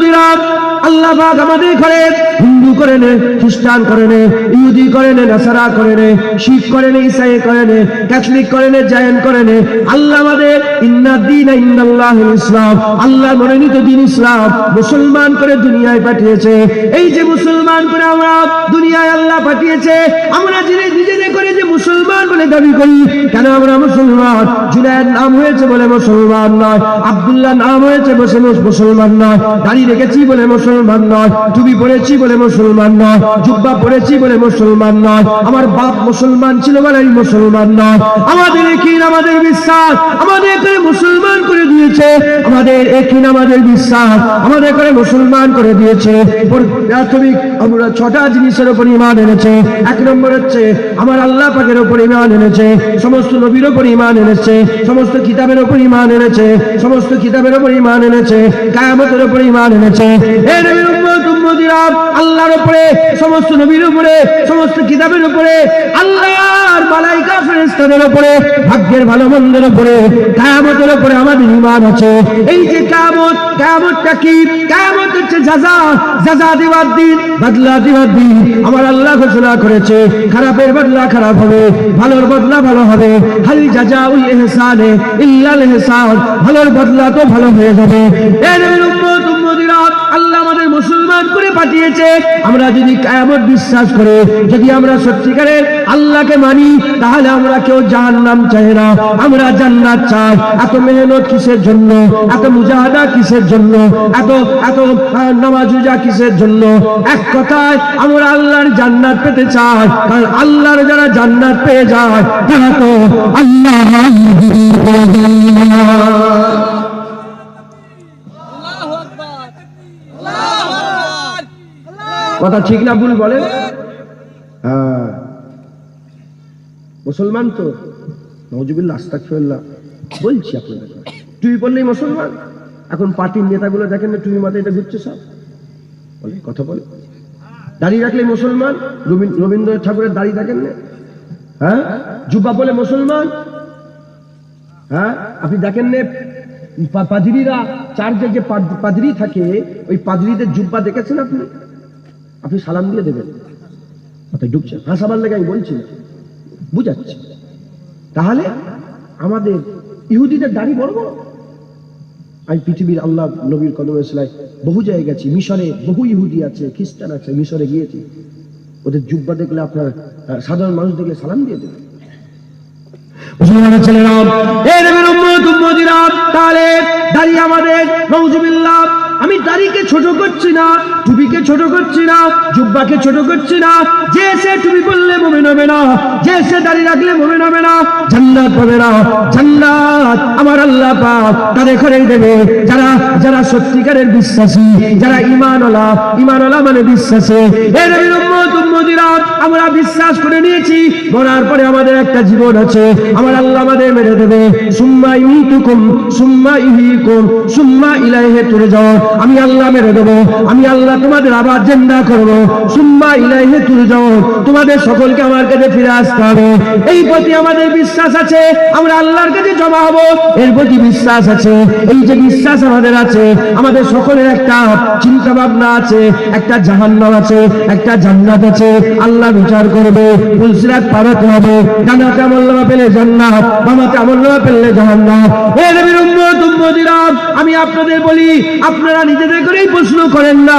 উম্মতিরা, আল্লাহ পাক আমাদের ঘরে হিন্দু করে নে, খ্রিস্টান করে নে, ইহুদি করে নে, নাসারা করে নে, শিখ করে নে, ঈসাই করে নে, ক্যাথলিক করে নে, জায়ন করে নে। আল্লাহ আমাদের ইন্নাদ্দীনা ইনদাল্লাহিল ইসলাম, আল্লাহর মনোনীত দ্বীন ইসলাম মুসলমান করে দুনিয়ায় পাঠিয়েছে। এই যে মুসলমান করে আমরা দুনিয়ায় আল্লাহ পাঠিয়েছে, আমরা নিজেদের করে যে মুসলমান বলে দাবি করি, কেন আমরা মুসলমান? জুনায়েদ নাম হয়েছে বলে মুসলমান নয়, আব্দুল্লাহ নাম হয়েছে বলে মুসলমান নয়, দাড়ি রেখেছি বলে মুসলমান নয়, টুপি পরেছি বলে মুসলমান নয়, জুব্বা পরেছি বলে মুসলমান নয়, আমার বাপ মুসলমান ছিল বলে মুসলমান নয়। আমাদের একিন, আমাদের বিশ্বাস আমাদের করে মুসলমান করে দিয়েছে। আমাদের একিন, আমাদের বিশ্বাস আমাদের করে মুসলমান করে দিয়েছে। প্রাথমিক আমরা 6টা জিনিসের উপর ঈমান এনেছে। 1 নম্বর হচ্ছে আমার আল্লাহ পাকের উপর ঈমান এনেছে, সমস্ত নবীর উপর ঈমান এনেছে, সমস্ত কিতাবের উপর ঈমান এনেছে, সমস্ত কিতাবের উপর ঈমান এনেছে, কিয়ামতের উপর ঈমান এনেছে। এই নবীর উম্মত উম্মতিরা আল্লাহর উপরে, সমস্ত নবীর উপরে, সমস্ত কিতাবের উপরে, আল্লাহর মালায়েকা ফেরেশতাদের উপরে, ভাগ্যের ভালো মন্দের উপরে, কিয়ামতের উপরে আমাদের ঈমান আছে। এই যে কিয়ামত, কিয়ামতটা কি? কিয়ামত হচ্ছে জাযা দেওয়ার দিন, বদলা দেওয়ার দিন। আমার আল্লাহ ঘোষণা করেছে খারাপের বদলা খারাপ হবে, ভালোর বদলা ভালো হবে। হাল জাযাউল ইহসানে ইল্লাল ইহসান, ভালোর বদলা তো ভালো হয়ে যাবে। এই নবীর উম্মত উম্মতিরা আল্লাহ আমাদের মুসলমান করে পাঠিয়েছে। আমরা যদি কিয়ামত বিশ্বাস করে, যদি আমরা সত্যিকারের আল্লাহকে মানি, তাহলে আমরা কেউ জাহান্নাম চাই না, আমরা জান্নাত চাই। এত মেহনত কিসের জন্য? এত মুজাহাদা কিসের জন্য? এত এত নামাজ রোজা কিসের জন্য? এক কথায় আমরা আল্লাহর জান্নাত পেতে চাই। কারণ আল্লাহর যারা জান্নাত পেয়ে যায় তারা তো আল্লাহ। কথা ঠিক না ভুল বলেন? হ্যাঁ, মুসলমান তো নাউজুবিল্লাহ আস্তাগফিরুল্লাহ বলছি আপনাদের। টুপি পরলেই মুসলমান। এখন পার্টির নেতাগুলো দেখেন না, টুপি মাথায় এটা ঘুরছে সব, বলে কথা বলে। দাড়ি রাখলে মুসলমান, রবীন্দ্রনাথ ঠাকুরের দাড়ি দেখেন না? হ্যাঁ, জুব্বা বলে মুসলমান। হ্যাঁ, আপনি দেখেন না পাদ্রীরা, চার্চে যে পাদ্রী থাকে, ওই পাদ্রীদের জুব্বা দেখেছেন আপনি? আপনি সালাম দিয়ে দেবেন, মাথায় ঢুকছে। হাসাবার লেগে আমি বলছি না, বুঝাচ্ছি। তাহলে আমাদের ইহুদিদের দাড়ি বড় বড়। আমি পৃথিবীর আল্লাহ নবীর কদমে সেলাই বহু জায়গায় গেছি। মিশরে বহু ইহুদি আছে, খ্রিস্টান আছে, মিশরে গিয়েছি। ওদের জুব্বা দেখলে আপনার সাধারণ মানুষ দেখলে সালাম দিয়ে দেবে। মুসলমানের ছেলেরা, এই নবীর উম্মত উম্মতিরা, তাহলে দাড়ি আমাদের নাউজুবিল্লাহ। আমি দাড়িকে ছোট করছি না, টুপিকে ছোট করছি না, জুব্বাকে ছোট করছি না। যে সে টুপি পরলে মুমিন হবে না, যে সে দাড়ি রাখলে মুমিন হবে না, জান্নাত পাবে না। জান্নাত আমার আল্লাহ পাক তাদের ঘরেই দেবে যারা যারা সত্যিকারের বিশ্বাসী, যারা ঈমানওয়ালা মানে বিশ্বাসী। এই নবীর উম্মত উম্মতিরা আমরা বিশ্বাস করে নিয়েছি, মরার পরে আমাদের একটা জীবন আছে। আমার আল্লাহ আমাদের মেরে দেবে। সুম্মা ইমিতুকুম সুম্মা ইহয়িকুম সুম্মা ইলাইহি তুরজাউন। আমি আল্লাহ মেরে দেবো, আমি আল্লাহ তোমাদের আবার জিন্দা করবো। সুম্মা ইলাইহি তুরজাউন, তোমাদের সকলকে আমার কাছে ফিরে আসতে হবে। এই প্রতি আমাদের বিশ্বাস আছে, আমরা আল্লাহর কাছে জমা হব, এর প্রতি বিশ্বাস আছে। এই যে বিশ্বাস আমাদের আছে, আমাদের সকলের একটা চিন্তা ভাবনা আছে, একটা জাহান্নাম আছে, একটা জান্নাত আছে। আল্লাহ বিচার করবে, পুলসিরাত পার হতে হবে। ডানাতে আমলনামা পেলে জান্নাত, বামাতে আমলনামা পেলে জাহান্নাম। হে নবীর উম্মত উম্মতিরা, আমি আপনাদের বলি, আপনারা নিজেদের করেই প্রশ্ন করেন না।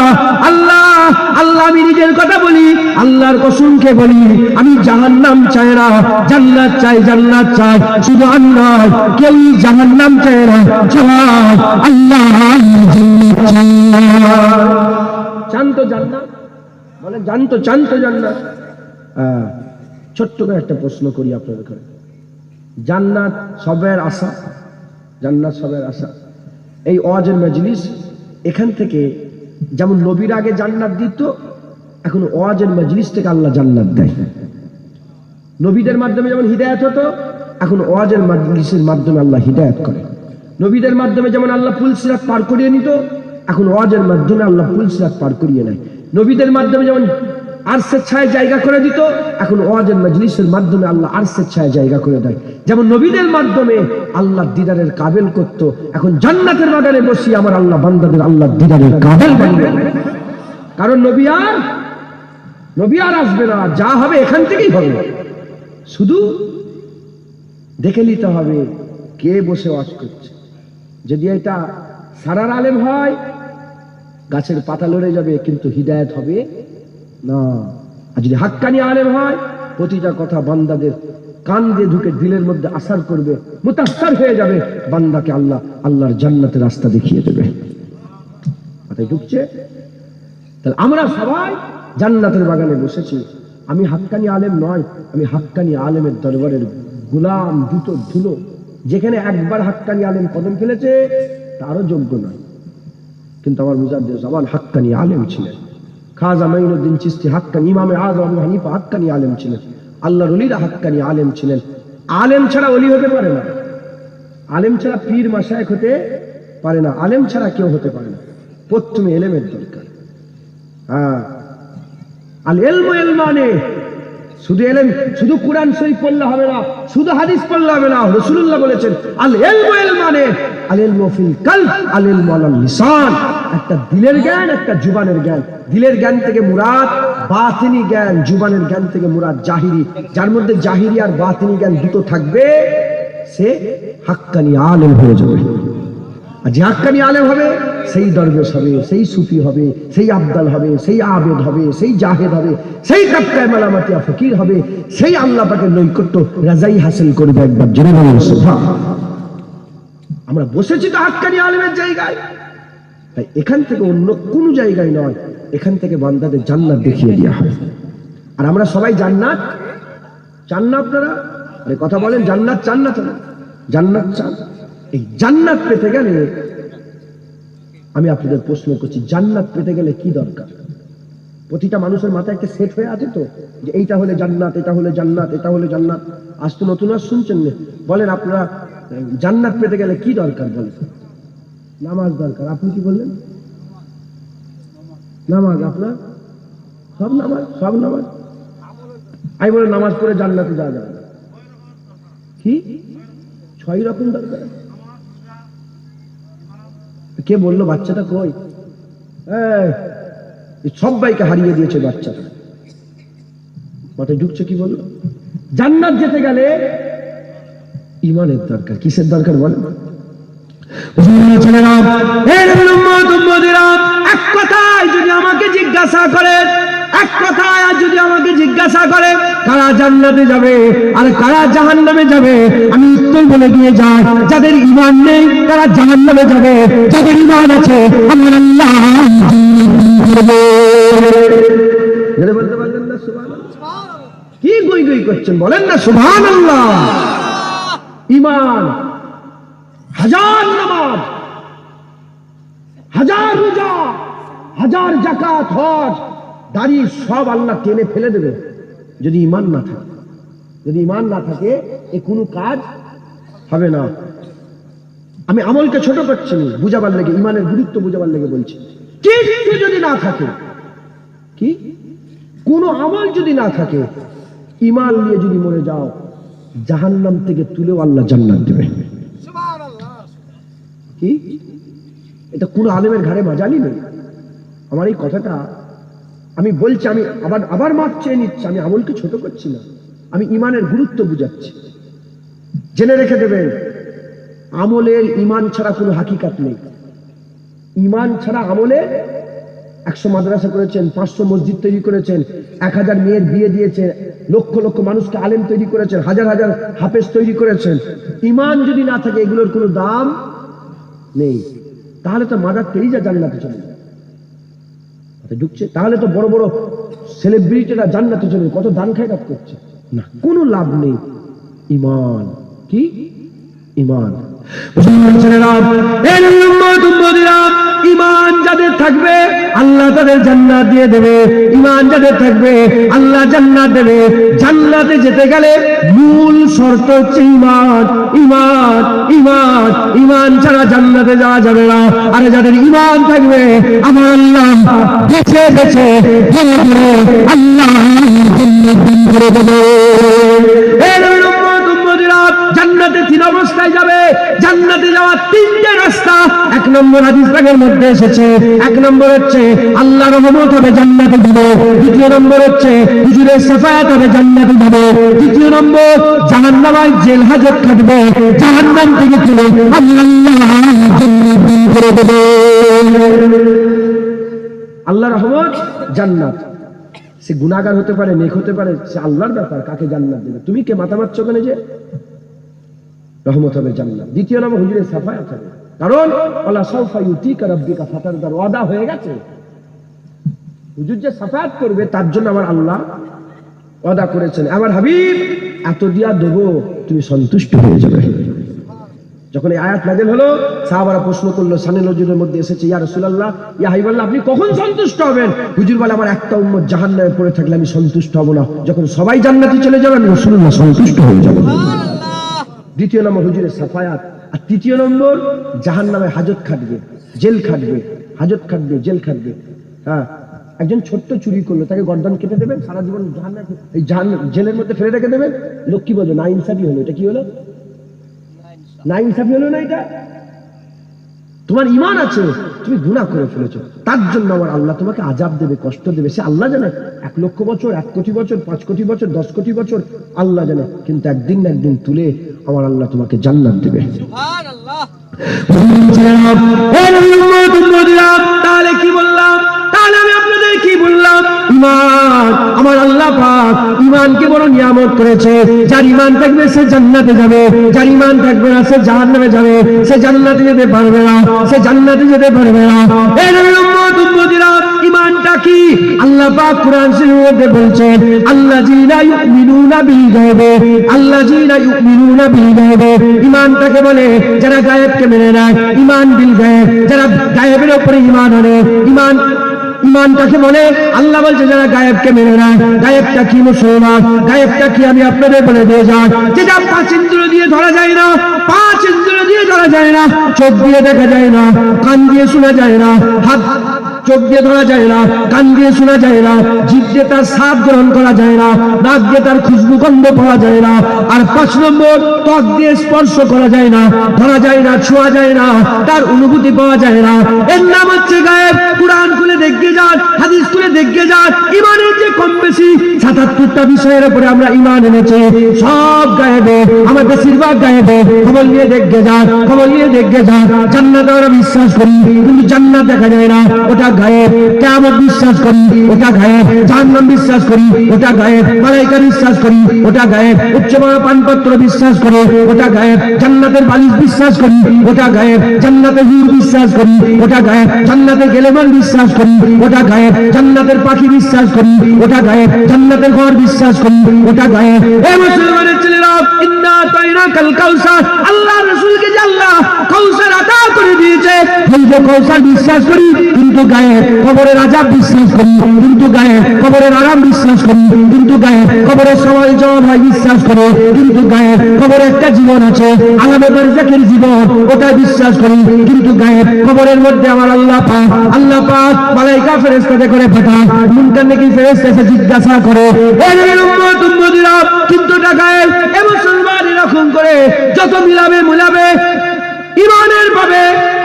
আল্লাহ আমি নিজের কথা বলি, আল্লাহর কসমকে বলি, আমি জাহান্নাম চাই না, জান্নাত চাই, জান্নাত চাই। শুধু আল্লাহ, কেউ জাহান্নাম চায় না, চাই আল্লাহ। চান তো জান্নাত, মানে চান তো জান্নাত। ছোট্ট করে একটা প্রশ্ন করি আপনাদের ঘরে। জান্নাত সবের আশা, জান্নাত সবের আশা। এই ওয়াজের মজলিস, এখান থেকে যেমন নবীর আগে জান্নাত দিত, এখন ওয়াজের মজলিস থেকে আল্লাহ জান্নাত দেয়। নবীদের মাধ্যমে যেমন হিদায়াত হতো, এখন ওয়াজের মজলিসের মাধ্যমে আল্লাহ হিদায়াত করে। নবীদের মাধ্যমে যেমন আল্লাহ পুলসিরাত পার করিয়ে নিত, এখন ওয়াজের মাধ্যমে আল্লাহ পুলসিরাত পার করিয়ে নেয়। নবীদের মাধ্যমে যেমন আরশের ছায় জায়গা করে দিত, এখন ওয়াজের মজলিসের মাধ্যমে আল্লাহ আরশের ছায় জায়গা করে দেয়। যেমন নবীদের মাধ্যমে আল্লাহর দিদারের কাবিল করত, এখন জান্নাতের বাগানে বসি আমার আল্লাহ বান্দাদের আল্লাহর দিদারের কাবিল বানিয়ে। কারণ নবী আর আসবে না, যা হবে এখান থেকেই হবে। শুধু দেখে নিতে হবে কে বসে ওয়াজ করছে। যদি এটা সারার আলেম হয় গাছের পাতা লড়ে যাবে, কিন্তু হিদায়াত হবে না। আর যদি হাক্কানি আলেম হয় প্রতিটা কথা বান্দাদের কান দিয়ে ঢুকে দিলের মধ্যে আসার করবে, মুতাস্সার হয়ে যাবে, বান্দাকে আল্লাহর জান্নাতের রাস্তা দেখিয়ে দেবে। কথায় ঢুকছে? তাহলে আমরা সবাই জান্নাতের বাগানে বসেছি। আমি হাক্কানি আলেম নয়, আমি হাক্কানি আলেমের দরবারের গোলাম, জুতো ধুলো। যেখানে একবার হাক্কানি আলেম কদম ফেলেছে তারও যোগ্য নয়, কিন্তু আমার মুজাদ্দিদ জামান হাক্কানি আলেম ছিলেন। খাজা মাইনুদ্দিন চিশতি হাক্কানি, ইমামে আযম আবু হানিফা হাক্কানি আলেম ছিলেন, আল্লাহর ওলিরা হাক্কানি আলেম ছিলেন। আলেম ছাড়া ওলি হতে পারে না, আলেম ছাড়া পীর মাশায়েখ হতে পারে না, আলেম ছাড়া কেউ হতে পারে না। প্রথমে এলেমের দরকার। আল ইলমু ইলমানে, শুধু এলেম, শুধু কোরআন শরীফ পড়লে হবে না, শুধু হাদিস পড়লে হবে না। রাসূলুল্লাহ বলেছেন আল ইলমু ইলমানে, আল ইলমু ফিল কলব, আল ইলমু আলাল লিসান। একটা দিলের জ্ঞান, একটা জুবানের জ্ঞান। দিলের জ্ঞান থেকে মুরাদ বাতিনি জ্ঞান, জুবানের জ্ঞান থেকে মুরাদ জাহিরি। যার মধ্যে জাহিরি আর বাতিনি জ্ঞান দুটো থাকবে সে হাক্কানি আলেম হয়ে যাবে। আর যে হাক্কানি আলেম হবে সেই দরবেশ হবে, সেই সুফি হবে, সেই আবদাল হবে, সেই আবেদ হবে, সেই জাহেদ হবে, সেই তাবকায়ে মালামাতিয়া ফকির হবে, সেই আল্লাহ পাকের নৈকট্য রাজাই হাসিল করবে। একবার জেনে বলুন সুবহান। আমরা বসেছি তো হাক্কানি আলেমের জায়গায়, তাই এখান থেকে অন্য কোন জায়গায় নয়, এখান থেকে বান্দাদের জান্নাত দেখিয়ে দেওয়া হয়। আর আমরা সবাই জান্নাত চান না? আপনারা আরে কথা বলেন, জান্নাত চান না? জান্নাত চান। এই জান্নাত পেতে গেলে আমি আপনাদের প্রশ্ন করছি, জান্নাত পেতে গেলে কি দরকার? প্রতিটা মানুষের মাথায় একটা সেট হয়ে আছে তো, যে এইটা হলে জান্নাত, এটা হলে জান্নাত, এটা হলে জান্নাত। আজ তো নতুন আর শুনছেন না। বলেন আপনারা জান্নাত পেতে গেলে কি দরকার? বলেন নামাজ দরকার। আপনি কি বললেন? নামাজ। আপনার সব নামাজ, সব নামাজ। আমি বলে নামাজ পড়ে জান্নাতে যাওয়া যাবে কি? 6 রকম দরকার। কে বললো? বাচ্চাটা কই? সবাইকে হারিয়ে দিয়েছে বাচ্চাটা। মাথায় ঢুকছে কি? বললো জান্নাত যেতে গেলে ইমানের দরকার। কিসের দরকার বলেন? এক কথায় যদি আমাকে জিজ্ঞাসা করে, এক কথায় যদি আমাকে জিজ্ঞাসা করে কারা জান্নাতে যাবে আর কারা জাহান্নামে যাবে, আমি উত্তর বলে দিয়ে যাই, যাদের ঈমান নেই তারা জাহান্নামে যাবে, যাদের ঈমান আছে আমার আল্লাহ বলতে পারলেন না সুবহানাল্লাহ? কি গুই গুই করছেন? বলেন না সুবহানাল্লাহ। ঈমান, হাজার নামাজ, হাজার রোজা, হাজার যাকাত, হজ, দাড়ি সব আল্লাহ টেনে ফেলে দেবে যদি ঈমান না থাকে। যদি ঈমান না থাকে এ কোনো কাজ হবে না। আমি আমলকে ছোট করছি বুঝাবার লেগে, ঈমানের গুরুত্ব বুঝাবার লেগে বলছি। কিছু যদি না থাকে, কি কোনো আমল যদি না থাকে, ঈমান নিয়ে যদি মরে যাও, জাহান্নাম থেকে তুলেও আল্লাহ জান্নাত দেবে। কি এটা কোন আলেমের ঘাড়ে মাজালি নেই। আমার এই কথাটা আমি বলছি, আমি আবার মাপ চেয়ে নিচ্ছি। আমি আমলকে ছোট করছি না, আমি ঈমানের গুরুত্ব বুঝাচ্ছি। জেনে রেখে দেবেন, আমলের ঈমান ছাড়া কোনো হাকিকাত নেই। ঈমান ছাড়া আমলে 100 মাদ্রাসা করেছেন, 500 মসজিদ তৈরি করেছেন, 1000 মেয়ের বিয়ে দিয়েছে, লক্ষ লক্ষ মানুষকে আলেম তৈরি করেছেন, হাজার হাজার হাফেজ তৈরি করেছেন। ঈমান যদি না থাকে এগুলোর কোনো দাম নেই। তাহলে তো মাদার তেরেসা জান্নাতে চলে যায়। ঢুকছে? তাহলে তো বড় বড় সেলিব্রিটিরা জান্নাতে চলে, কত দান খায়রাত করছে না, কোনো লাভ নেই। ঈমান কি? ঈমান। ঈমান যাদের থাকবে আল্লাহ তাদের জান্নাত দিয়ে দেবে। ঈমান যাদের থাকবে আল্লাহ জান্নাত দেবে। জান্নাতে যেতে গেলে মূল শর্ত হচ্ছে ঈমান। ঈমান, ঈমান, ঈমান ছাড়া জান্নাতে যাওয়া যাবে না। আর যাদের ঈমান থাকবে আমার আল্লাহ বেছে বেছে আল্লাহ জান্নাত দান করে দেবে। জান্নাত অবস্থায় যাবে। জান্নাতে যাওয়ার তিনটে রাস্তা। এক নম্বর হাদিস পাকের মধ্যে এসেছে, এক নম্বর হচ্ছে আল্লাহর রহমত হবে জান্নাতে যাবে, দ্বিতীয় নম্বর হচ্ছে হুজুরের শাফায়াত হবে জান্নাতে যাবে, তৃতীয় নম্বর জাহান্নামের জেল হাজত কাটবে, জাহান্নাম থেকে তুলে আল্লাহ জান্নাত দান করে দেবে। আল্লাহর রহমত জান্নাত। সে গুনাহগার হতে পারে, নেক হতে পারে, সে আল্লাহর ব্যাপার, কাকে জান্নাত দেবে। তুমি কে মাথা মারছো কেন? যে রহমত হবে জান্নাত। দ্বিতীয় নম্বর হুজুরের শাফায়াত হবে, কারণ ওয়ালা সাউফা ইউতিকা রাব্বিকা ফাতারদার, ওয়াদা হয়ে গেছে। হুজুর যে শাফায়াত করবে তার জন্য আমার আল্লাহ ওয়াদা করেছেন, আমার হাবিব এত দিয়া দেবো তুমি সন্তুষ্ট হয়ে যাবে। যখন এই আয়াত নাযিল হলো, সাহাবারা প্রশ্ন করলো, সানে নজরুলের মধ্যে এসেছে, ইয়া রাসূলুল্লাহ, ইয়া হাবিবাল্লাহ, আপনি কখন সন্তুষ্ট হবেন? হুজুর বলে, আমার একটা উম্মত জাহান্নামে পড়ে থাকলে আমি সন্তুষ্ট হব না, যখন সবাই জান্নাতে চলে যাবে আমি রাসূলুল্লাহ সন্তুষ্ট হয়ে যাব। দ্বিতীয় নম্বর হুজুরের শাফায়াত, আর তৃতীয় নম্বর জাহান্নামে হাজত খাটবে, জেল খাটবে, হাজত খাটবে, জেল খাটবে। হ্যাঁ, একজন ছোট্ট চুরি করলো, তাকে গর্দান কেটে দেবেন, সারা জীবন এই জেলের মধ্যে ফেলে রেখে দেবেন। লোক কি বলবে? না ইনসাফি হলো। এটা কি হলো? না ইনসাফি হলো না? এটা তোমার ঈমান আছে, তুমি গুনাহ করে ফেলেছো, তার জন্য আমার আল্লাহ তোমাকে আযাব দেবে, কষ্ট দেবে। সে আল্লাহ জানে, 1 লক্ষ বছর, 1 কোটি বছর, 5 কোটি বছর, 10 কোটি বছর, আল্লাহ জানে, কিন্তু একদিন না একদিন তুলে আমার আল্লাহ তোমাকে জান্নাত দেবে। সুবহানাল্লাহ। তাহলে কি বললাম? তাহলে আমি আপনাদের কি বললাম? ঈমান, আমার আল্লাহ পাক ঈমানকে বড় নিয়ামত করেছে। যার ঈমান থাকবে সে জান্নাতে যাবে, যার ঈমান থাকবে না সে জাহান্নামে যাবে। সে জান্নাতে যেতে পারবে না, সে জান্নাতে যেতে পারবে না। এই নবীর উম্মত উম্মতিরা, ঈমানটা কি? আল্লাহ পাক কোরআন শরীফের মধ্যে বলছেন, আল্লাযীনা ইউমিনুনা বিল গায়বে, আল্লাযীনা ইউমিনুনা বিল গায়বে। ঈমানটাকে বলে যারা গায়েবকে মেনে নেয়, ঈমান বিল গায়ব, যারা গায়েবের উপরে ঈমান আনে। ঈমানটাকে বলে, আল্লাহ বলছে যারা গায়েবকে মেনে নেয়। গায়েবটা কি মুসলমান? গায়েবটা কি আমি আপনাদের বলে দিয়ে যাই, যেটা 5 ইন্দ্রিয় দিয়ে ধরা যায় না, 5 ইন্দ্রিয় দিয়ে ধরা যায় না, চোখ দিয়ে দেখা যায় না, কান দিয়ে শোনা যায় না, হাত চোখ দিয়ে ধরা যায় না, কান দিয়ে শোনা যায় না, জিভ দিয়ে তার স্বাদ গ্রহণ করা যায় না, নাক দিয়ে তার খুশবু গন্ধ পাওয়া যায় না, আর 5 নম্বর ত্বক দিয়ে স্পর্শ করা যায় না, ধরা যায় না, ছোঁয়া যায় না, তার অনুভূতি পাওয়া যায় না। এর নাম হচ্ছে গায়েব। কুরআন খুলে দেখে যান, হাদিস খুলে দেখে যান, ঈমানের যে কম বেশি 77টা বিষয়ের উপরে আমরা ঈমান এনেছি, সব গায়েবে, আমরা বেশিরভাগ গায়েবে। খবর নিয়ে দেখে যান, খবর নিয়ে দেখে যান। জান্নাতে আমরা বিশ্বাস করি, কিন্তু জান্নাত দেখা যায় না, ওটা গায়েব। কিয়ামত বিশ্বাস করি, ওটা গায়েব। জাহান্নাম বিশ্বাস করি, ওটা গায়েব। মালায়েকা বিশ্বাস করি, ওটা গায়েব। উচ্চমানা পানপত্র বিশ্বাস করি, ওটা গায়েব। জান্নাতের বালিশ বিশ্বাস করি, ওটা গায়েব। জান্নাতের হুর বিশ্বাস করি, ওটা গায়েব। জান্নাতের গেলেমান বিশ্বাস করি, ওটা গায়েব। জান্নাতের পাখি বিশ্বাস করি, ওটা গায়েব। জান্নাতের ঘর বিশ্বাস করি, ওটা গায়েব। এ মুসলমানের ছেলেরা, ইন্না আতাইনাকাল কাউসার, আল্লাহ রাসূলকে যে আল্লাহ কাউসার আতা করে দিয়েছে, এই যে কাউসার বিশ্বাস করি, কিন্তু গায়েব। কবরের আযাব বিশ্বাস করি, কিন্তু গায়েব। কবরের আরাম বিশ্বাস করি, কিন্তু গায়েব। কবরের সময় জবাব হয় বিশ্বাস করে, কিন্তু গায়েব। কবরে একটা জীবন আছে, আলামে বারযাখের জীবন, ওটা বিশ্বাস করি, কিন্তু গায়েব। কবরের মধ্যে আমার আল্লাহ পাক মালায়েকা ফেরেশতাদের করে পাঠান, মুনকার নাকির ফেরেশতা এসে জিজ্ঞাসা করে, হে নবীর উম্মত উম্মতিরা, কিন্তু এটা গায়েব। এ মুসলমান এরকম করে যত মিলাবে ঈমানের ভাবে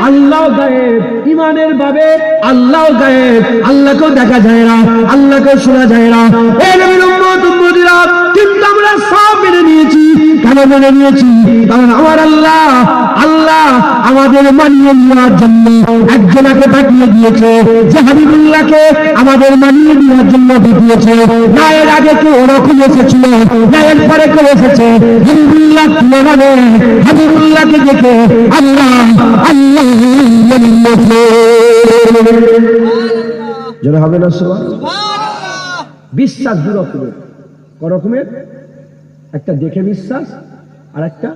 আল্লাহ গায়েব, ঈমানের ভাবে আল্লাহ গায়েব। আল্লাহকেও দেখা যায় না, আল্লাহকেও শোনা যায় না। এ নবীর উম্মত উম্মতিরা, কিন্তু আমরা সব মেনে নিয়েছি। কেন মেনে নিয়েছি? কারণ আমার আল্লাহ আমাদের মানিয়ে নেওয়ার জন্য একজনকে পাঠিয়ে দিয়েছে, যে হাবিবুল্লাহকে আমাদের মানিয়ে নেওয়ার জন্য পাঠিয়েছে। না এর আগে কেউ ওরকম এসেছিল, না এর পরে কেউ এসেছে। হাবিবুল্লাহ মানে হাবিবুল্লাহকে দেখে আল্লাহ যেন হবে না। বিশ্বাস দু রকমের, রকমের, একটা দেখে বিশ্বাস, আর একটা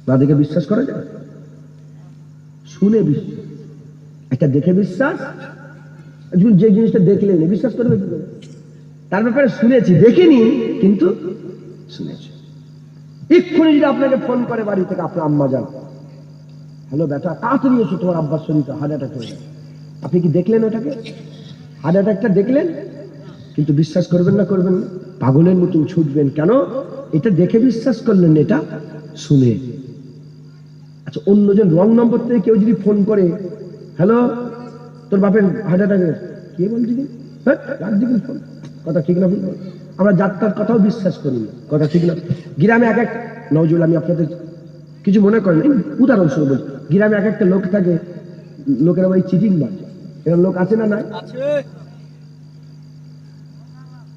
না দেখে বিশ্বাস করা যায়, শুনে বিশ্বাস। একটা দেখে বিশ্বাস, যে জিনিসটা দেখলেন বিশ্বাস করবে কি করে? তার ব্যাপারে শুনেছি, দেখিনি, কিন্তু শুনেছি। এক্ষুনি যদি আপনাকে ফোন করে বাড়ি থেকে, আপনার আম্মা যান, হ্যালো বেটা, তাড়াতাড়ি এসো, তোমার আব্বার শরীরটা হার্ট অ্যাটাক হয়ে যায়। আপনি কি দেখলেন ওটাকে? হার্ট অ্যাটাকটা দেখলেন, কিন্তু বিশ্বাস করবেন না? করবেন না? পাগলের মতন ছুটবেন। কেন? এটা দেখে বিশ্বাস করলেন, এটা শুনে। আচ্ছা, অন্যজন রং নম্বর থেকে কেউ যদি ফোন করে, হ্যালো তোর বাপের হার্ট অ্যাটাকের, কে বলছি হ্যাঁ রাখ দিবি ফোন, কথা ঠিক না? আমরা যাত্রার কথাও বিশ্বাস করি না, কথা ঠিক না? গ্রামে এক এক নজরুল, আমি আপনাদের কিছু মনে করেন, উদাহরণস্বরূপ বলছি, গ্রামে এক একটা লোক থাকে, লোকেরা ওই চিটিং মারে, এরকম লোক আছে না? নাই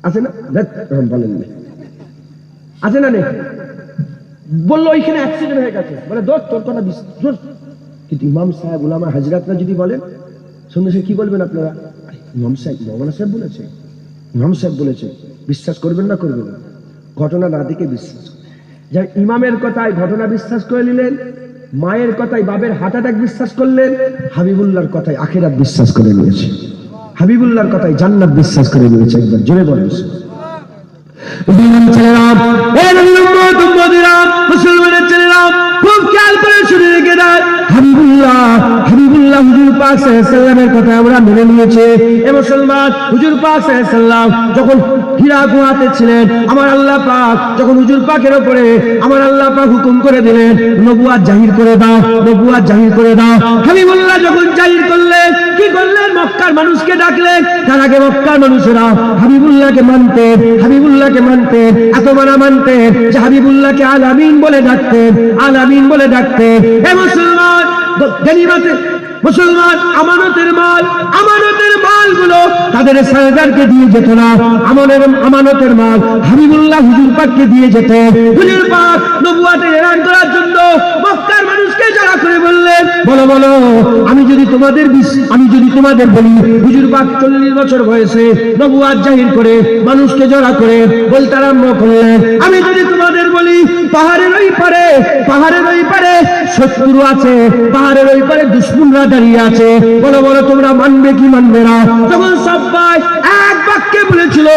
আছে না? বলেন না আছে না? নেই বললো ওইখানে অ্যাক্সিডেন্ট হয়ে গেছে, বলে দোষ তোর কথা বিশ্বাস। কিন্তু ইমাম সাহেব উলামা হাজরাতরা যদি বলেন, সন্দেশে কি বলবেন আপনারা? ইমাম সাহেব, মৌলানা সাহেব বলেছে, ইমাম সাহেব বলেছে, বিশ্বাস করবেন না করবেন না? ঘটনা না দেখে বিশ্বাস। যা ইমামের কথায় ঘটনা বিশ্বাস করে নিলেন, মায়ের কথায় বাবের হার্ট অ্যাটাক বিশ্বাস করলেন, হাবিবুল্লাহর কথায় আখিরাত বিশ্বাস করে নিয়েছে, হাবিবুল্লাহর কথায় জান্নাত বিশ্বাস করে নিয়েছে। একবার জোরে বলেন মুসলমানের ছেলেরা, খুব খেয়াল করে শুনে রেখে দেয়, হাবিবুল্লাহ হাবিবুল্লাহ হুজুর পাক সাল্লাল্লাহু আলাইহি ওয়াসাল্লামের কথা আমরা মেনে নিয়েছি। এ মুসলমান, হুজুর পাক সাল্লাল্লাহু আলাইহি ওয়াসাল্লাম যখন হীরা গুহাতে ছিলেন, আমার আল্লাহ পাক যখন হুজুর পাকের উপরে আমার আল্লাহ পাক হুকুম করে দিলেন, নবুয়াত জাহির করে দাও, নবুয়াত জাহির করে দাও। হাবিবুল্লাহ যখন জাহির করলেন, কি করলেন? মক্কার মানুষকে ডাকলেন। তার আগে মক্কার মানুষেরা হাবিবুল্লাহকে মানতেন, হাবিবুল্লাহকে মানতেন, এত মানা মানতেন যে হাবিবুল্লাহকে আল আমিন বলে ডাকতেন, আল আমিন বলে ডাকতেন। এ মুসলমান, গনিমতে মুসলমান, আমানতের মাল, আমানতের মালগুলো তাদের সরদারকে দিয়ে যেত না, আমানতের মাল হাবিবুল্লাহ হুজুর পাককে দিয়ে যেতেন। হুজুর পাক নবুয়াতের এলান করার জন্য মক্কার মানুষকে জড়া করে বললেন, বলো বলো, আমি যদি তোমাদের বলি, হুজুর পাক 40 বছর বয়সে নবুয়াত জাহির করে মানুষকে জড়া করে বলতে আরম্ভ করলেন, আমি যদি তোমাদের বলি পাহাড়ের ওই পারে শত্রু আছে, পাহাড়ের ওই পারে দুশমনরা দাঁড়িয়ে আছে, বলো বলো তোমরা মানবে কি মানবে না? তখন সবাই এক বাক্যে বলেছিল,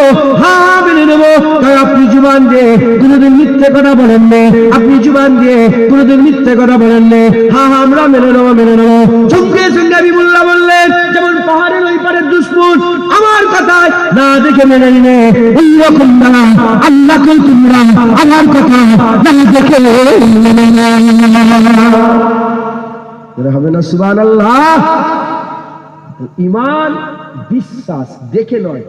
হ্যাঁ মেনে নেবো। তাই আপনি জুবান দিয়ে কোনোদিন মিথ্যে কথা বলেন নে, আপনি জুবান দিয়ে কোনোদিন মিথ্যে কথা বলেন নে, হ্যাঁ আমরা মেনে নেবো, মেনে নেবো। সঙ্গে সঙ্গে হাবিবুল্লাহ বললেন, যেমন পাহাড়ের ওই পারে দুশমন আমার কথায় না দেখে মেনে নিলে, এইরকম না আল্লাহকে তোমরা আমার কথা না দেখে মেনে হবে না? সুবহানাল্লাহ। ঈমান বিশ্বাস দেখে নয়,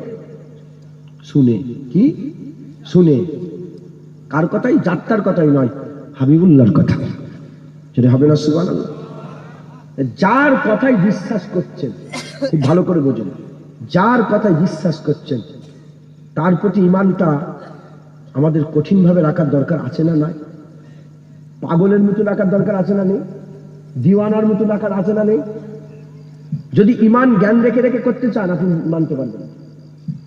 শুনে। কি শুনে? কার কথাই? যাত্রার কথাই নয়, হাবিবুল্লাহর কথা। যেটা হবে না? সুবহানাল্লাহ। যার কথাই বিশ্বাস করছেন, খুব ভালো করে বোঝেন, যার কথাই বিশ্বাস করছেন তার প্রতি ঈমানটা আমাদের কঠিনভাবে রাখার দরকার আছে না? নাই? পাগলের মতো রাখার দরকার আছে না? নেই? দিওয়ানার মতো রাখার আছে না? নেই? যদি ঈমান জ্ঞান রেখে রেখে করতে চান, আপনি মানতে পারবেন।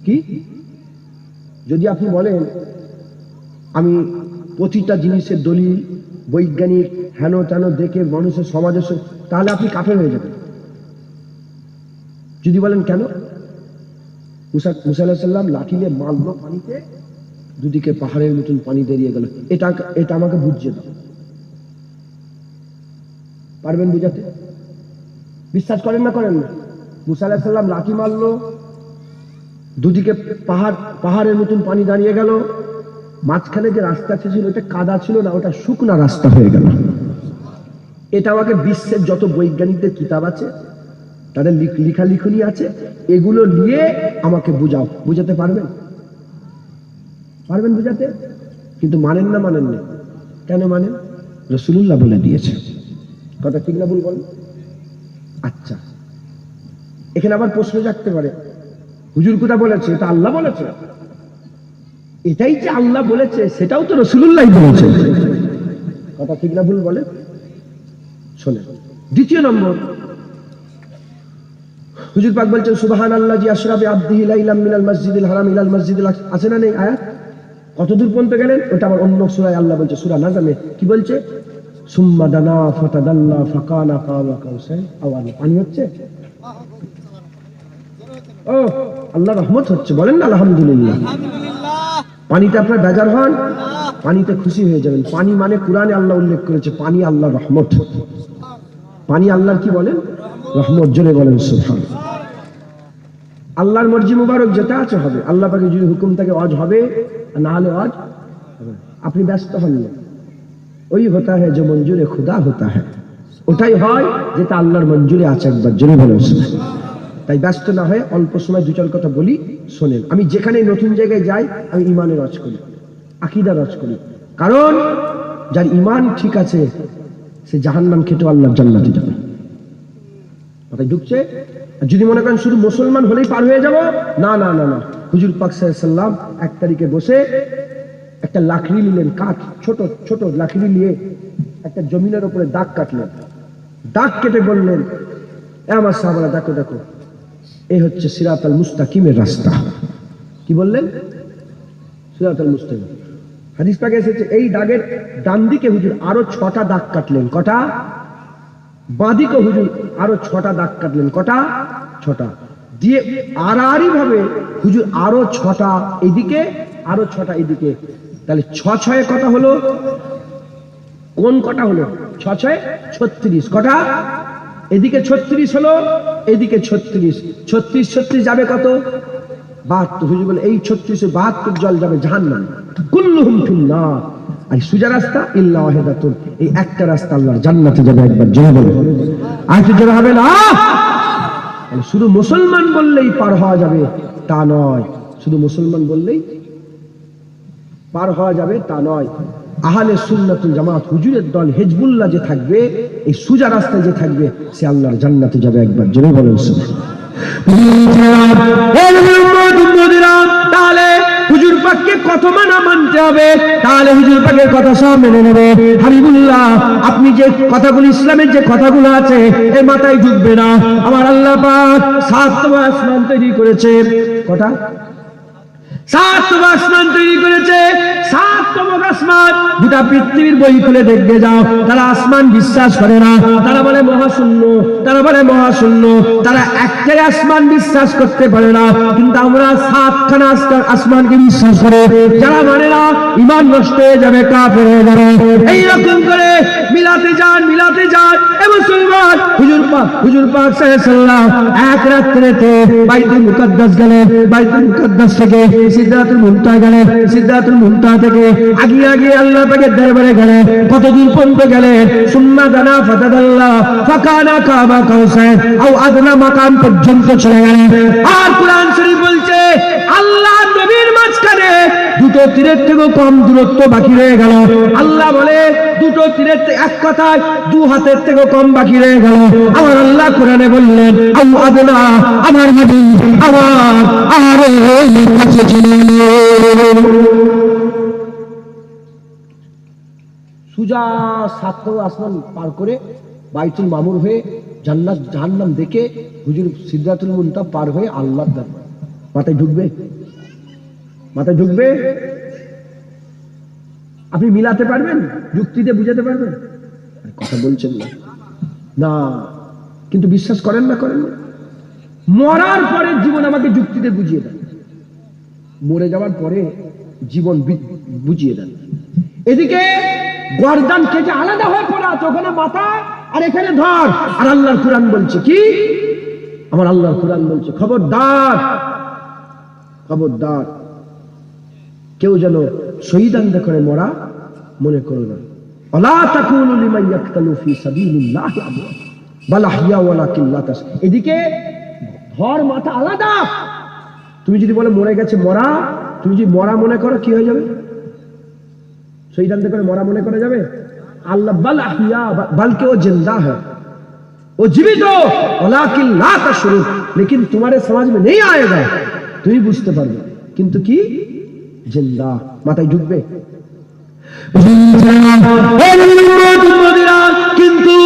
কি যদি আপনি বলেন আমি প্রতিটা জিনিসের দলিল বৈজ্ঞানিক হেন তেন দেখে মানুষের সমাজের, তাহলে আপনি কাফের হয়ে যাবেন। যদি বলেন কেন? মুসা আলাইহিস সালাম লাঠি নিয়ে মারলো পানিতে, দুদিকে পাহাড়ের মতন পানি বেরিয়ে গেল, এটা আমাকে বুঝিয়ে দাও। পারবেন বুঝাতে? বিশ্বাস করেন না? করেন না? মুসা আলাইহিস সালাম লাঠি মারলো, দুদিকে পাহাড়ের মতন পানি দাঁড়িয়ে গেল, মাঝখানে যে রাস্তা ছিল ওটা কাদা ছিল না, ওটা শুকনা রাস্তা হয়ে গেল। এটা আমাকে বিশ্বের যত বৈজ্ঞানিকদের কিতাব আছে, তাদের লিখালিখনি আছে, এগুলো নিয়ে আমাকে বুঝাও। বুঝাতে পারবেন? পারবেন বুঝাতে? কিন্তু মানেন না। মানেন না কেন? মানেন রাসূলুল্লাহ বলে দিয়েছে। কথা ঠিক না ভুল বলেন? আচ্ছা, এখানে আবার প্রশ্ন জাগতে পারে, হুজুর কোথা বলেছে? এটা আল্লাহ বলেছে। এটাই যে আল্লাহ বলেছে সেটাও তো রাসূলুল্লাহ বলেছে। কথা ঠিক না ভুল বলে? শোনেন, দ্বিতীয় নম্বর, হুজুর পাক বলছেন সুবহানাল্লাযী আশরা বিআবদিহি লাইলাম মিনাল মাসজিদিল হারাম ইলাল মাসজিদিল আকসা। আছে না? নেই? আয়াত কত দূর পর্যন্ত গেলেন? ওটা আবার অন্য সূরায় আল্লাহ বলছে, সূরা নাজমে কি বলছে? সুম্মা দানা ফাতাদাল্লা ফাকানা কাবা কাউসাইন আও আদনা। পানি হচ্ছে, ও আল্লাহ রহমত হচ্ছে, বলেন না আলহামদুলিল্লাহ। পানিতে আপনার বেজার হন, পানিতে খুশি হয়ে যাবেন। পানি মানে কোরআনে আল্লাহ উল্লেখ করেছে পানি আল্লাহ রহমত। পানি আল্লাহর কি বলেন? রহমত। জোরে বলেন সুবহানাল্লাহ। আল্লাহর মর্জি মুবারক যেটা আছে হবে। আল্লাহ পাকের যদি হুকুম থাকে ওয়াজ হবে, না হলে ওয়াজ হবে। আপনি ব্যস্ত হন না, ওই হতা হ্যায় যে মঞ্জুরে খুদা হতা হ্যায়, ওটাই হয় যেটা আল্লাহর মঞ্জুরে আছে। একবার জোরে বলে। তাই ব্যস্ত না হয়ে অল্প সময় দু চার কথা বলি, শোনেন। আমি যেখানে নতুন জায়গায় যাই আমি ইমানের রচ করি, আকীদার রচ করি, কারণ যার ইমান ঠিক আছে সে জাহান্নাম খেটেও আল্লাহর জান্নাতে যাবে। মাথায় ঢুকছে? যদি মনে করেন শুধু মুসলমান হলেই পার হয়ে যাব, না না না না। হুজুর পাক সাল্লাল্লাহু আলাইহি ওয়াসাল্লাম 1 তারিখে বসে একটা লাকড়ি নিলেন, কাঠ, ছোট ছোট লাকড়ি নিয়ে একটা জমিনের উপরে দাগ কাটলেন। দাগ কেটে বললেন, এ আমার সাহাবারা দেখো দেখো, এই হচ্ছে সিরাতাল মুস্তাকিমের রাস্তা। কি বললেন? সিরাতাল মুস্তাকিম। হাদিস পাকে এসেছে এই দাগের ডান দিকে হুজুর আরো 6টা দাগ কাটলেন। কটা? বাঁদিকে হুজুর আরো 6টা দাগ কাটলেন। কটা? 6টা। দিয়ে আড়াআড়ি ভাবে হুজুর আরো 6টা এদিকে, আরো 6টা এদিকে। তাহলে 6 6 কটা হলো? কোন কটা হলো? 6 6 36। কটা? এদিকে 36 হলো, এদিকে 36। 36 36 যাবে কত? 72। হুজুর বলে এই 36 72 জল যাবে জাহান্নামে, কুল্লুহুম ফিন্নার। আর সোজা রাস্তা ইল্লা ওয়াহিদাতুন, এই একটা রাস্তা আল্লাহর জান্নাতে যাবে। একবার জোরে বলুন। আর কি জোরে হবে না? শুধু মুসলমান বললেই পার হওয়া যাবে তা নয়, শুধু মুসলমান বললেই পার হওয়া যাবে তা নয়। আহলে সুন্নাতুল জামাত হুজুরের দল হিজবুল্লাহ যে থাকবে, এই সোজা রাস্তায় যে থাকবে, সে আল্লাহর জান্নাতে যাবে। একবার জোরে বলুন। তাহলে হুজুর পাককে কত মানতে হবে? তাহলে হুজুর পাকের কথা সব মেনে নেবে। হাবিবুল্লাহ, আপনি যে কথাগুলো, ইসলামের যে কথাগুলো আছে এর মাথায় ঢুকবে না। আমার আল্লাহ পাক 7তম আসমান তৈরি করেছে। কটা? 7তম আসমান তৈরি করেছে। 7তম আসমান। গোটা পৃথিবীর বই খুলে দেখবে যাও, তারা আসমান বিশ্বাস করে না। তারা বলে মহাশূন্য, তারা বলে মহাশূন্য। তারা একটাই আসমান বিশ্বাস করতে পারে না। কিন্তু আমরা 7খানা আসমানকে বিশ্বাস করে, যারা মানে না ঈমান নষ্ট হয়ে যাবে, কাফের হয়ে যাবে। এইরকম করে মিলাতে যান, মিলাতে যান। এ মুসলমান, হুজুর পাক সাল্লাল্লাহু আলাইহি ওয়াসাল্লাম এক রাত্রিতে বাইতুল মুকাদ্দাস গেলেন। বাইতুল মুকাদ্দাস থেকে সিদরাতুল মুনতাহা গেলেন। সিদরাতুল মুনতাহা থেকে আগিয়ে আগিয়ে আল্লাহ পাকের দরবারে গেলেন। কতদূর পর্যন্ত গেলেন? সুম্মা দানা ফাতাদাল্লাহ ফাকানা কাবা কাউসার আও আদনা মাকাম পর্যন্ত চলে গেলেন। আর কুরআন শরীফ বলছে আল্লাহ নবীর মাঝখানে দুটো তীরের থেকেও কম দূরত্ব বাকি রয়ে গেল। আল্লাহ বলে দুটো তীরের, এক কথায় 2 হাতের থেকেও কম বাকি রয়ে গেল। আমার আল্লাহ কোরআনে বললেন আও আদনা, আমার নবী আমার আরো কাছে চলে এলেন। সুজা 7তম আসমান পার করে বাইতুল মামুর হয়ে জান্নাত জাহান্নাম দেখে হুজুর সিদরাতুল মুনতাহা পার হয়ে আল্লাহর দরবার। মাথায় ঢুকবে? মাথায় ঢুকবে? আপনি মিলাতে পারবেন? যুক্তিতে বুঝাতে পারবেন? কথা বলছেন না, না। কিন্তু বিশ্বাস করেন না? করেন না? মরার পরে জীবন আমাকে যুক্তিতে বুঝিয়ে দেন, মরে যাওয়ার পরে জীবন বুঝিয়ে দেন। এদিকে গর্দান কেটে আলাদা হয়ে পড়া আছে, ওখানে মাথা আর এখানে ধর। আর আল্লাহর কুরআন বলছে কি? আমার আল্লাহর কুরআন বলছে খবরদার, খবরদার, কেউ যেন শহীদান করে মরা মনে করো না। আলা তাকুলু লিমান ইয়াকতালু ফি সাবিলিল্লাহি আমওয়াত বাল আহইয়া ওয়ালাকিন লা তাশ। এদিকে ধর মাথা আলাদা। তুমি যদি বলে মরে গেছে, মরা, তুমি যদি মরা মনে করো কি হয়ে যাবে? শহীদান করে মরা মনে করা যাবে? আল্লাহ বাল আহইয়া, বলকে ও জিন্দা है, वो जीवित हो, वलाकिन ला तशउर, लेकिन तुम्हारे समझ में नहीं आएगा, তুমি বুঝতে পারবে কিন্তু কি জিন্দা। মাথায় ঢুকবে? কিন্তু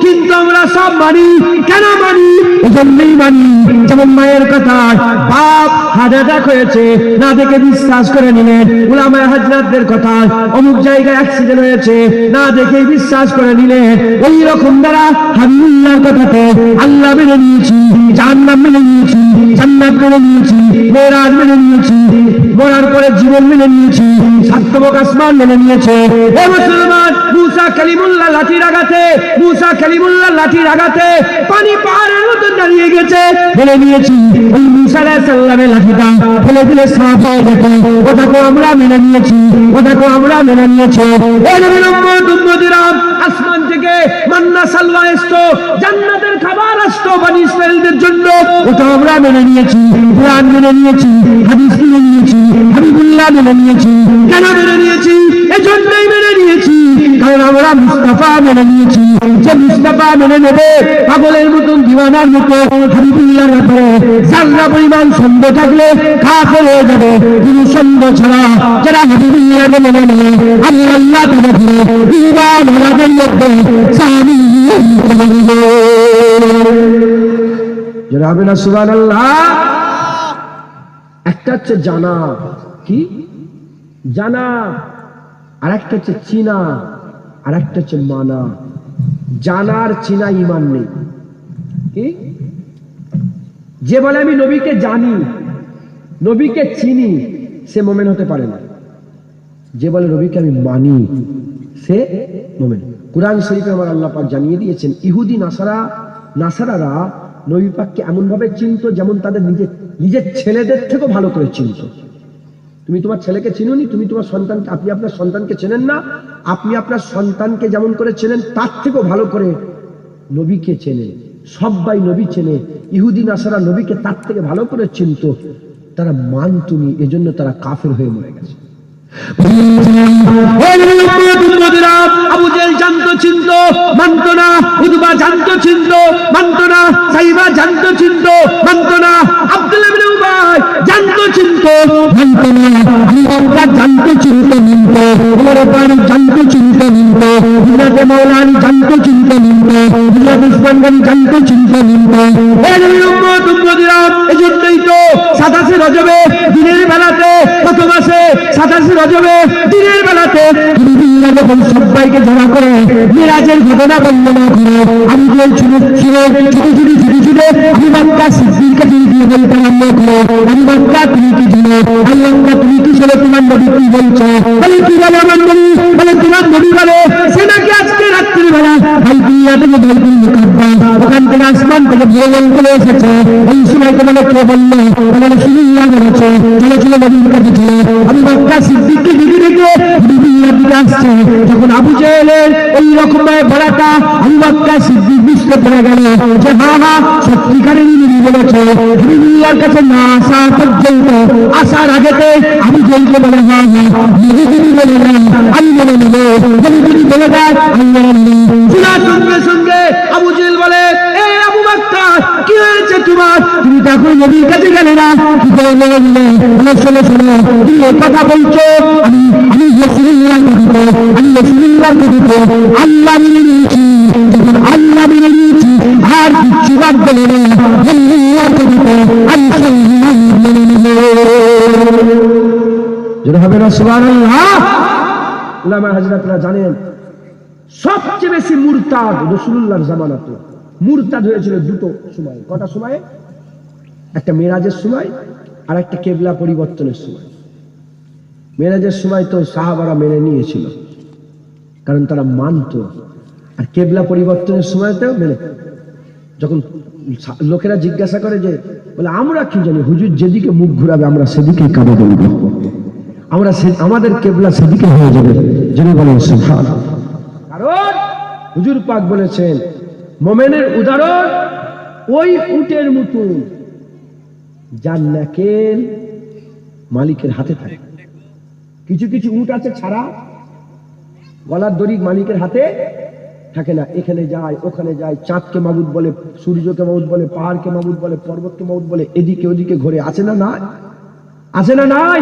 কিন্তু আমরা সব মানি। কেন মানি? এজন্যই মানি, যেমন মায়ের কথা, বাপ হার্ট অ্যাটাক হয়েছে না দেখে বিশ্বাস করে নিলেন। উলামায়ে হাজরাতদের কথা, অমুক জায়গায় অ্যাক্সিডেন্ট হয়েছে না দেখে বিশ্বাস করে নিলেন। ওই রকম দ্বারা হাবিবুল্লাহর কথাতে আল্লাহ মেনে নিয়েছি, জান্নাত মেনে নিয়েছি, জান্নাত মেনে নিয়েছি, মেরাজ মেনে নিয়েছি, মরার পরে জীবন মেনে নিয়েছি, 7তম আসমান মেনে নিয়েছে। ও মুসলমান, মুসা কালিমুল্লাহ লাঠির আঘাতে, মুসা কালিমুল্লাহ লাঠির আঘাতে পানি পাহাড়ের মতো দাঁড়িয়ে গেছে। ফেলে দিয়েছি, ওই মুসা আলাইহিস সালামের লাঠিটা ফেলে দিলে সাফ হয়ে যেত, ওটাকে আমরা মেনে নিয়েছি, ওটাকে আমরা মেনে নিয়েছি। এই নবীর উম্মত উম্মতিরা, আসমান থেকে মান্না সালওয়া আসতো, জান্নাতের খাবার আসতো বনি ইসরাইলদের জন্য, ওটা আমরা মেনে নিয়েছি, কোরআন মেনে নিয়েছি, হাদিস মেনে নিয়েছি, হাবিবুল্লাহ মেনে নিয়েছি। কেন মেনে নিয়েছি? এজন্যই মেনে নিয়েছি কারণ আমরা মুস্তাফা মেনে নিয়েছি। যে মুস্তাফা মেনে নেবে, পাগলের মতন দিওয়ানার মতো হাবিবুল্লাহর ব্যাপারে জান্নাত পরিমাণ সন্দেহ থাকলে কাফের হয়ে যাবে। কিন্তু সন্দেহ ছাড়া যারা হাবিবুল্লাহকে মেনে নেবে, আমি আল্লাহ তাআলা ঈমান আমাদের মধ্যে সামি যারা হবে না সুবহানাল্লাহ। একটা হচ্ছে জানা, কি জানা, আর একটা হচ্ছে চিনা, আর একটা হচ্ছে মানা। জানার চিনা ঈমান নেই। কি যে বলে আমি নবীকে জানি, নবীকে চিনি, সে মুমিন হতে পারে না। যে বলে নবীকে আমি মানি, সে মুমিন। কুরআন শরীফে আমার আল্লাহ পাক জানিয়ে দিয়েছেন, ইহুদি নাসারারা নবী পাককে এমন ভাবে চিনত যেমন তাদের নিজের ছেলেদের থেকেও ভালো করে চিনত। তুমি তোমার ছেলেকে চিনুনি, তুমি তোমার সন্তানকে, আপনি আপনার সন্তানকে চেনেন না, আপনি আপনার সন্তানকে যেমন করে চেনেন তার থেকেও ভালো করে নবীকে চেনে। সবাই নবী চেনে, ইহুদি নাসারা নবীকে তার থেকে ভালো করে চিনত, তারা মানতুনি, এজন্য তারা কাফের হয়ে মরে গেছে। আবু জেহেল জানতো চিনতো মানতো না, উতবা জানতো চিনতো মানতো না, সাইবা জানতো চিনতো মানতো না, আব্দুল্লাহ ইবনে উবাই জানতো চিনতো মানতো না, আবু জানতো চিনতো মানতো, ওমর ফারুক জানতো চিনতো মানতো, হযরত মাওলানা জানতো চিনতো মানতো, হযরত উসমান গনি জানতো চিনতো মানতো। এই নবীর উম্মত উম্মতিরা, এজন্যই তো 27 রজবে দিনের বেলাতে, কত মাসে 27 রজবে দিনের বেলাতে হাবিবুল্লাহ যখন সবাইকে জড়া করে মিরাজের ঘটনা বর্ণনা করে, আমি বলছিল ছুটে আমি মক্কা সিদ্দিককে দিয়ে বলতে আরম্ভ করে, আমি মক্কা তুমি কি জানো, আল্লাহ তুমি কি ছিল, তোমার নবী কি বলছো, বলে কি বলে আমার নবী, বলে তোমার নবী বলে সে নাকি আজকে রাত্রিবেলা বাইতুল্লাহ থেকে বাইতুল মুকাদ্দাস, ওখান থেকে আসমান থেকে ভ্রমণ করে এসেছে। এই সময় তোমাকে কে বললো, বলে রাসূলুল্লাহ বলেছে, চলো চলো নবীর কাছে চলো। আমি মক্কা সিদ্দিককে দিকে রেখে হাবিবুল্লাহ দিকে আসছে। যখন আবু জেহেলের ওই রকম বলাটা আমি মক্কা সিদ্দিক বুঝতে পেরে গেল যে হা সত্যিকারেরই নবী বলেছে। হাবিবুল্লাহর কাছে না আসা পর্যন্ত, আসার আগেতে আবু জেহেলকে বলে নবী বলে না আমি বলে নেব, নবী বলে দেয় আমি বলে নেব। শোনার সঙ্গে সঙ্গে আবু জেহেল বলে, এই আবু বকর কি হয়েছে তোমার, তুমি তো এখন নবীর কাছে গেলে না, কি করে বলে দিলে, শোনো শোনো তুমি এই কথা বলছো, আমি রাসূলুল্লাহকে দিত, আমি রাসূলুল্লাহকে দিত, আল্লাহ মেনে নিয়েছি, যখন আল্লাহ মেনে নিয়েছি আর কিচ্ছু বাদ বলে না, আল্লাহকে দিত, আল্লাহ মেনে নিল। যেটা হবে না সুবহানাল্লাহ। উলামা হযরতরা জানেন সবচেয়ে বেশি মুরতাদ রাসূলুল্লাহর জামানাতে মুরতাদ হয়েছিল দুটো সময়। কটা সময়ে? একটা মেরাজের সময় আর একটা কিবলা পরিবর্তনের সময়। মেরাজের সময় তো সাহাবারা মেনে নিয়েছিল কারণ তারা মানত, আর কিবলা পরিবর্তনের সময়তেও মেনে। যখন লোকেরা জিজ্ঞাসা করে যে বলে আমরা কি জানি, হুজুর যেদিকে মুখ ঘুরাবে আমরা সেদিকেই কাবা বলবো, আমরা আমাদের কিবলা সেদিকে হয়ে যাবে, যিনি বলেন সুবহানাল্লাহ। কারণ হুজুর পাক বলেছেন মুমিনের উদাহরণ ওই উটের মতো যার নাকেল মালিকের হাতে থাকে। কিছু কিছু উট আছে ছাড়া গলার দড়ি মালিকের হাতে থাকে না, এখানে যায় ওখানে যায়, চাঁদকে মাবুদ বলে, সূর্যকে মাবুদ বলে, পাহাড়কে মাবুদ বলে, পর্বতকে মাবুদ বলে, এদিকে ওদিকে ঘুরে। আছে না নাই? আছে না নাই?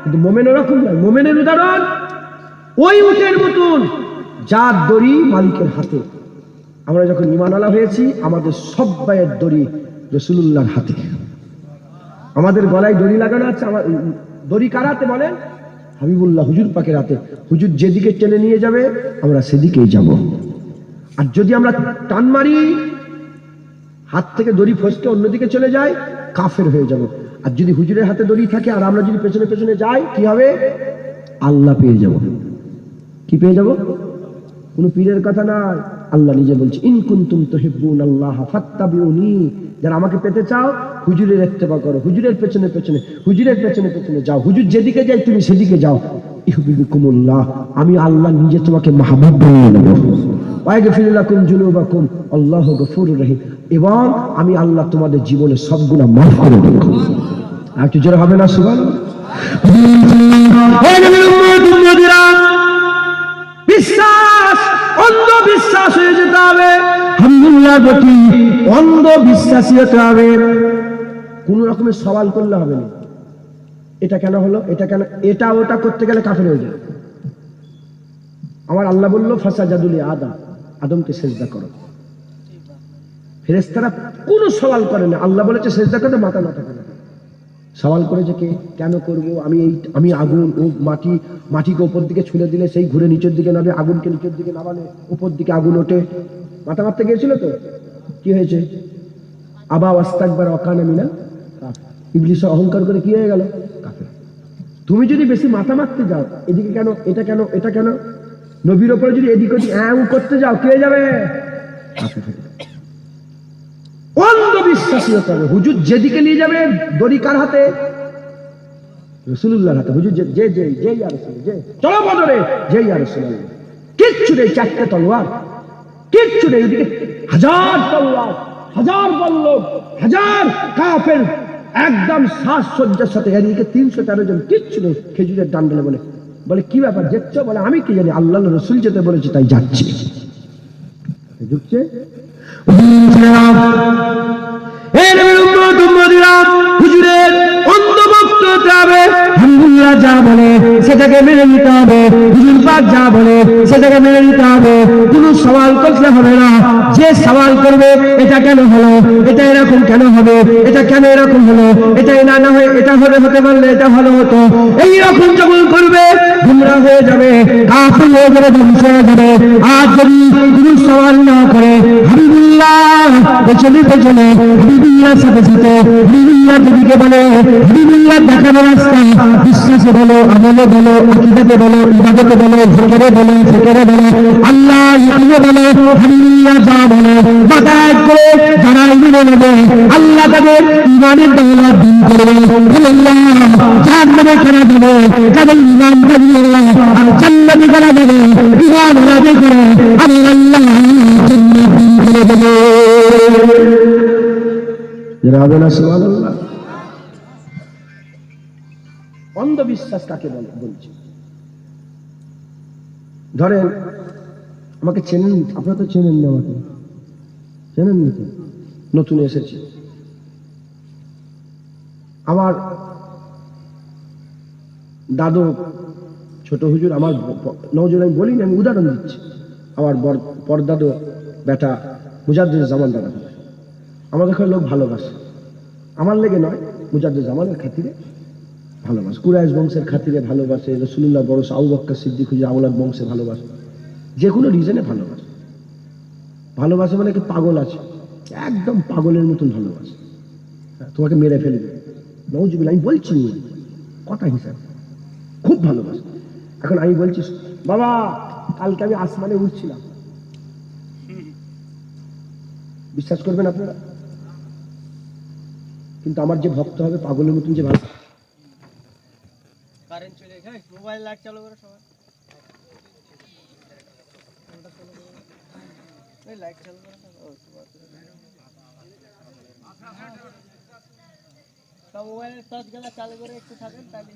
কিন্তু মুমিন ওরকম নয়। মুমিনের উদাহরণ ওই উটের মতন যার দড়ি মালিকের হাতে। আমরা যখন ঈমানওয়ালা হয়েছি আমাদের সবাইয়ের দড়ি রাসূলুল্লাহর হাতে, আমাদের গলায় দড়ি লাগানো আছে। আমার দড়ি কার হাতে বলেন? হাবিবুল্লাহ হুজুর পাকের হাতে। হুজুর যেদিকে টেনে নিয়ে যাবে আমরা সেদিকেই যাব। আর যদি আমরা টান মারি, হাত থেকে দড়ি ফসকে অন্যদিকে চলে যায়, কাফের হয়ে যাব। আর যদি হুজুরের হাতে দড়ি থাকে আর আমরা যদি পেছনে পেছনে যাই, কি হবে? আল্লাহ পেয়ে যাব। কি পেয়ে যাব? কোন পীরের কথা না, আল্লাহ নিজে বলছে ইন কুনতুম তুহিব্বুনাল্লাহ ফাত্তাবিউনি যারা আমাকে পেতে চাও হুজুরের ইত্তেবা করো, হুজুরের পেছনে পেছনে, হুজুরের পেছনে পেছনে যাও, হুজুর যেদিকে যাই তুমি সেদিকে যাও। ইহবিবিকুমুল্লাহ, আমি আল্লাহ নিজে তোমাকে মাহবুব বানিয়ে নেব। ওয়াগফির লাকুম যুনুবাকুম আল্লাহু গফুরুর রহিম, এবং আমি আল্লাহ তোমাদের জীবনে সব গুনাহ মাফ করে দেব। আর একটু জোরে হবে না সুবহানাল্লাহ? বিশ্বাস অন্ধবিশ্বাস হয়ে যেতে হবে, আলহামদুলিল্লাহ প্রতি অন্ধবিশ্বাসী হতে হবে। কোন রকমের সওয়াল করলে হবে না, এটা কেন হলো, এটা কেন, এটা ওটা করতে গেলে কাফের হয়ে যাবে। আমার আল্লাহ বলল ফাসাজাদুলি আদম, আদমকে সেজদা করো। ফেরেশতারা কোনো সওয়াল করে না, আল্লাহ বলেছে সেজদা করতে, মাথা নত করে। সওয়াল করেছে কে, কেন করব আমি, আমি আগুন ও মাটিকে উপর দিকে ছুঁড়ে দিলে সেই ঘুরে নিচের দিকে নামে, আগুনকে নিচের দিকে নামালে উপর দিকে আগুন ওঠে। মাথা মারতে গিয়েছিল তো কি হয়েছে, আবা ওয়াস্তাকবার ওয়াকানা মিনাল কাফির, ইবলিস অহংকার করে কি হয়ে গেল, কাফের। তুমি যদি বেশি মাথা মারতে যাও, এদিকে কেন, এটা কেন, এটা কেন, নবীর উপরে যদি এদিক ওদিক করতে যাও, কে যাবে, কাফের হয়ে যাবে। অন্ধবিশ্বাসী হতে হবে। হুজুর যেদিকে নিয়ে যাবে, দড়ি কার হাতে, রাসূলুল্লাহর হাতে। হুজুর যে যে যে ইয়া রাসূল, যে চলো বদরে, যে ইয়া রাসূলুল্লাহ, কিচ্ছু নেই, চারটে তলোয়ার, কিচ্ছু নেই, ওদিকে হাজার তলোয়ার, হাজার বল্লভ, হাজার কাফের একদম সাজসজ্জার সাথে, এদিকে 313 জন, কিচ্ছু নেই, খেজুরের ডান্ডলে বলে, বলে কি ব্যাপার যেচ্ছ, বলে আমি কি জানি, আল্লাহর রাসূল যেতে বলেছে তাই যাচ্ছি। ঢুকছে হুজুরের অন্ধভক্ত হতে হবে। আলহামদুলিল্লাহ যা বলে সেটাকে মেনে নিতে হবে, হুজুর পাক যা বলে সেটাকে মেনে নিতে হবে। কোনো সওয়াল করতে হবে না। যে সওয়াল করবে এটা কেন হলো, এটা এরকম কেন হবে, এটা কেন এরকম হলো, এটা না হয়ে এটা হতে পারলে এটা ভালো হতো, এইরকম যখন করবে গুমরাহ হয়ে যাবে, কাফির হয়ে যাবে, ধ্বংস হয়ে যাবে। আর যদি কোনো সওয়াল না করে হাবিবুল্লাহ পেছনে পেছনে, হাবিবুল্লাহর সাথে সাথে, হাবিবুল্লাহ যেদিকে বলে, হাবিবুল্লাহ দেখানো রাস্তা, বিশ্বাসে বলো, আমলে বলো, আকীদাতে বলো, ইবাদতে বলো, জিকিরে বলো, ফিকিরে বলো, আল্লাহ ইয়ালে বলো, হাবিবুল্লাহ যা বলে বাতায়াত করে যারা মেনে নেবে, আল্লাহ তাদের ঈমানের দৌলত দিন করবে। আল্লাহ জান্নাতে করা দেবে, তাদের ঈমান বাড়িয়ে আর জান্নাতে করা দেবে, ঈমান বাড়িয়ে করে আমি আল্লাহ জান্নাত দিন করে দেবে। হবে না সুবহানাল্লাহ? অন্ধবিশ্বাস কাকে বলছি? ধরেন আমাকে চেনেন, আপনারা তো চেনেন না, আমাকে চেনেন না, নতুন এসেছি। আমার দাদু ছোট হুজুর, আমার নজর আমি বলি না, আমি উদাহরণ দিচ্ছি। আমার পরদাদু বেটা মুজাদ্দিদ জামান দাদা, আমাদের এখানে লোক ভালোবাসে, আমার লেগে নয়, মুজাদ্দিদ জামানের খাতিরে ভালোবাসে, কুরাইশ বংশের খাতিরে ভালোবাসে, রাসূলুল্লাহ বড় আবু বকর সিদ্দিক হুজুর আওলাদ বংশে ভালোবাসে, যে কোনো রিজনে ভালোবাসে। ভালোবাসে মানে কি পাগল আছে, একদম পাগলের মতন ভালোবাসে, তোমাকে মেরে ফেলবে, নাউজুবিল্লাহ, আমি বলছি কথা হিসাবে, খুব ভালোবাসে। এখন আমি বলছি বাবা কালকে আমি আসমানে উঠছিলাম, বিশ্বাস করবেন আপনারা? কিন্তু আমার যে ভক্ত হবে পাগলের মতন, যে ভালো, কারেন্ট চলে গেছে, মোবাইল লাইট চালু করে সবাই, এই লাইট চালু করে সব মোবাইলের টর্চ গুলো চালু করে একটু থাকেন তাহলে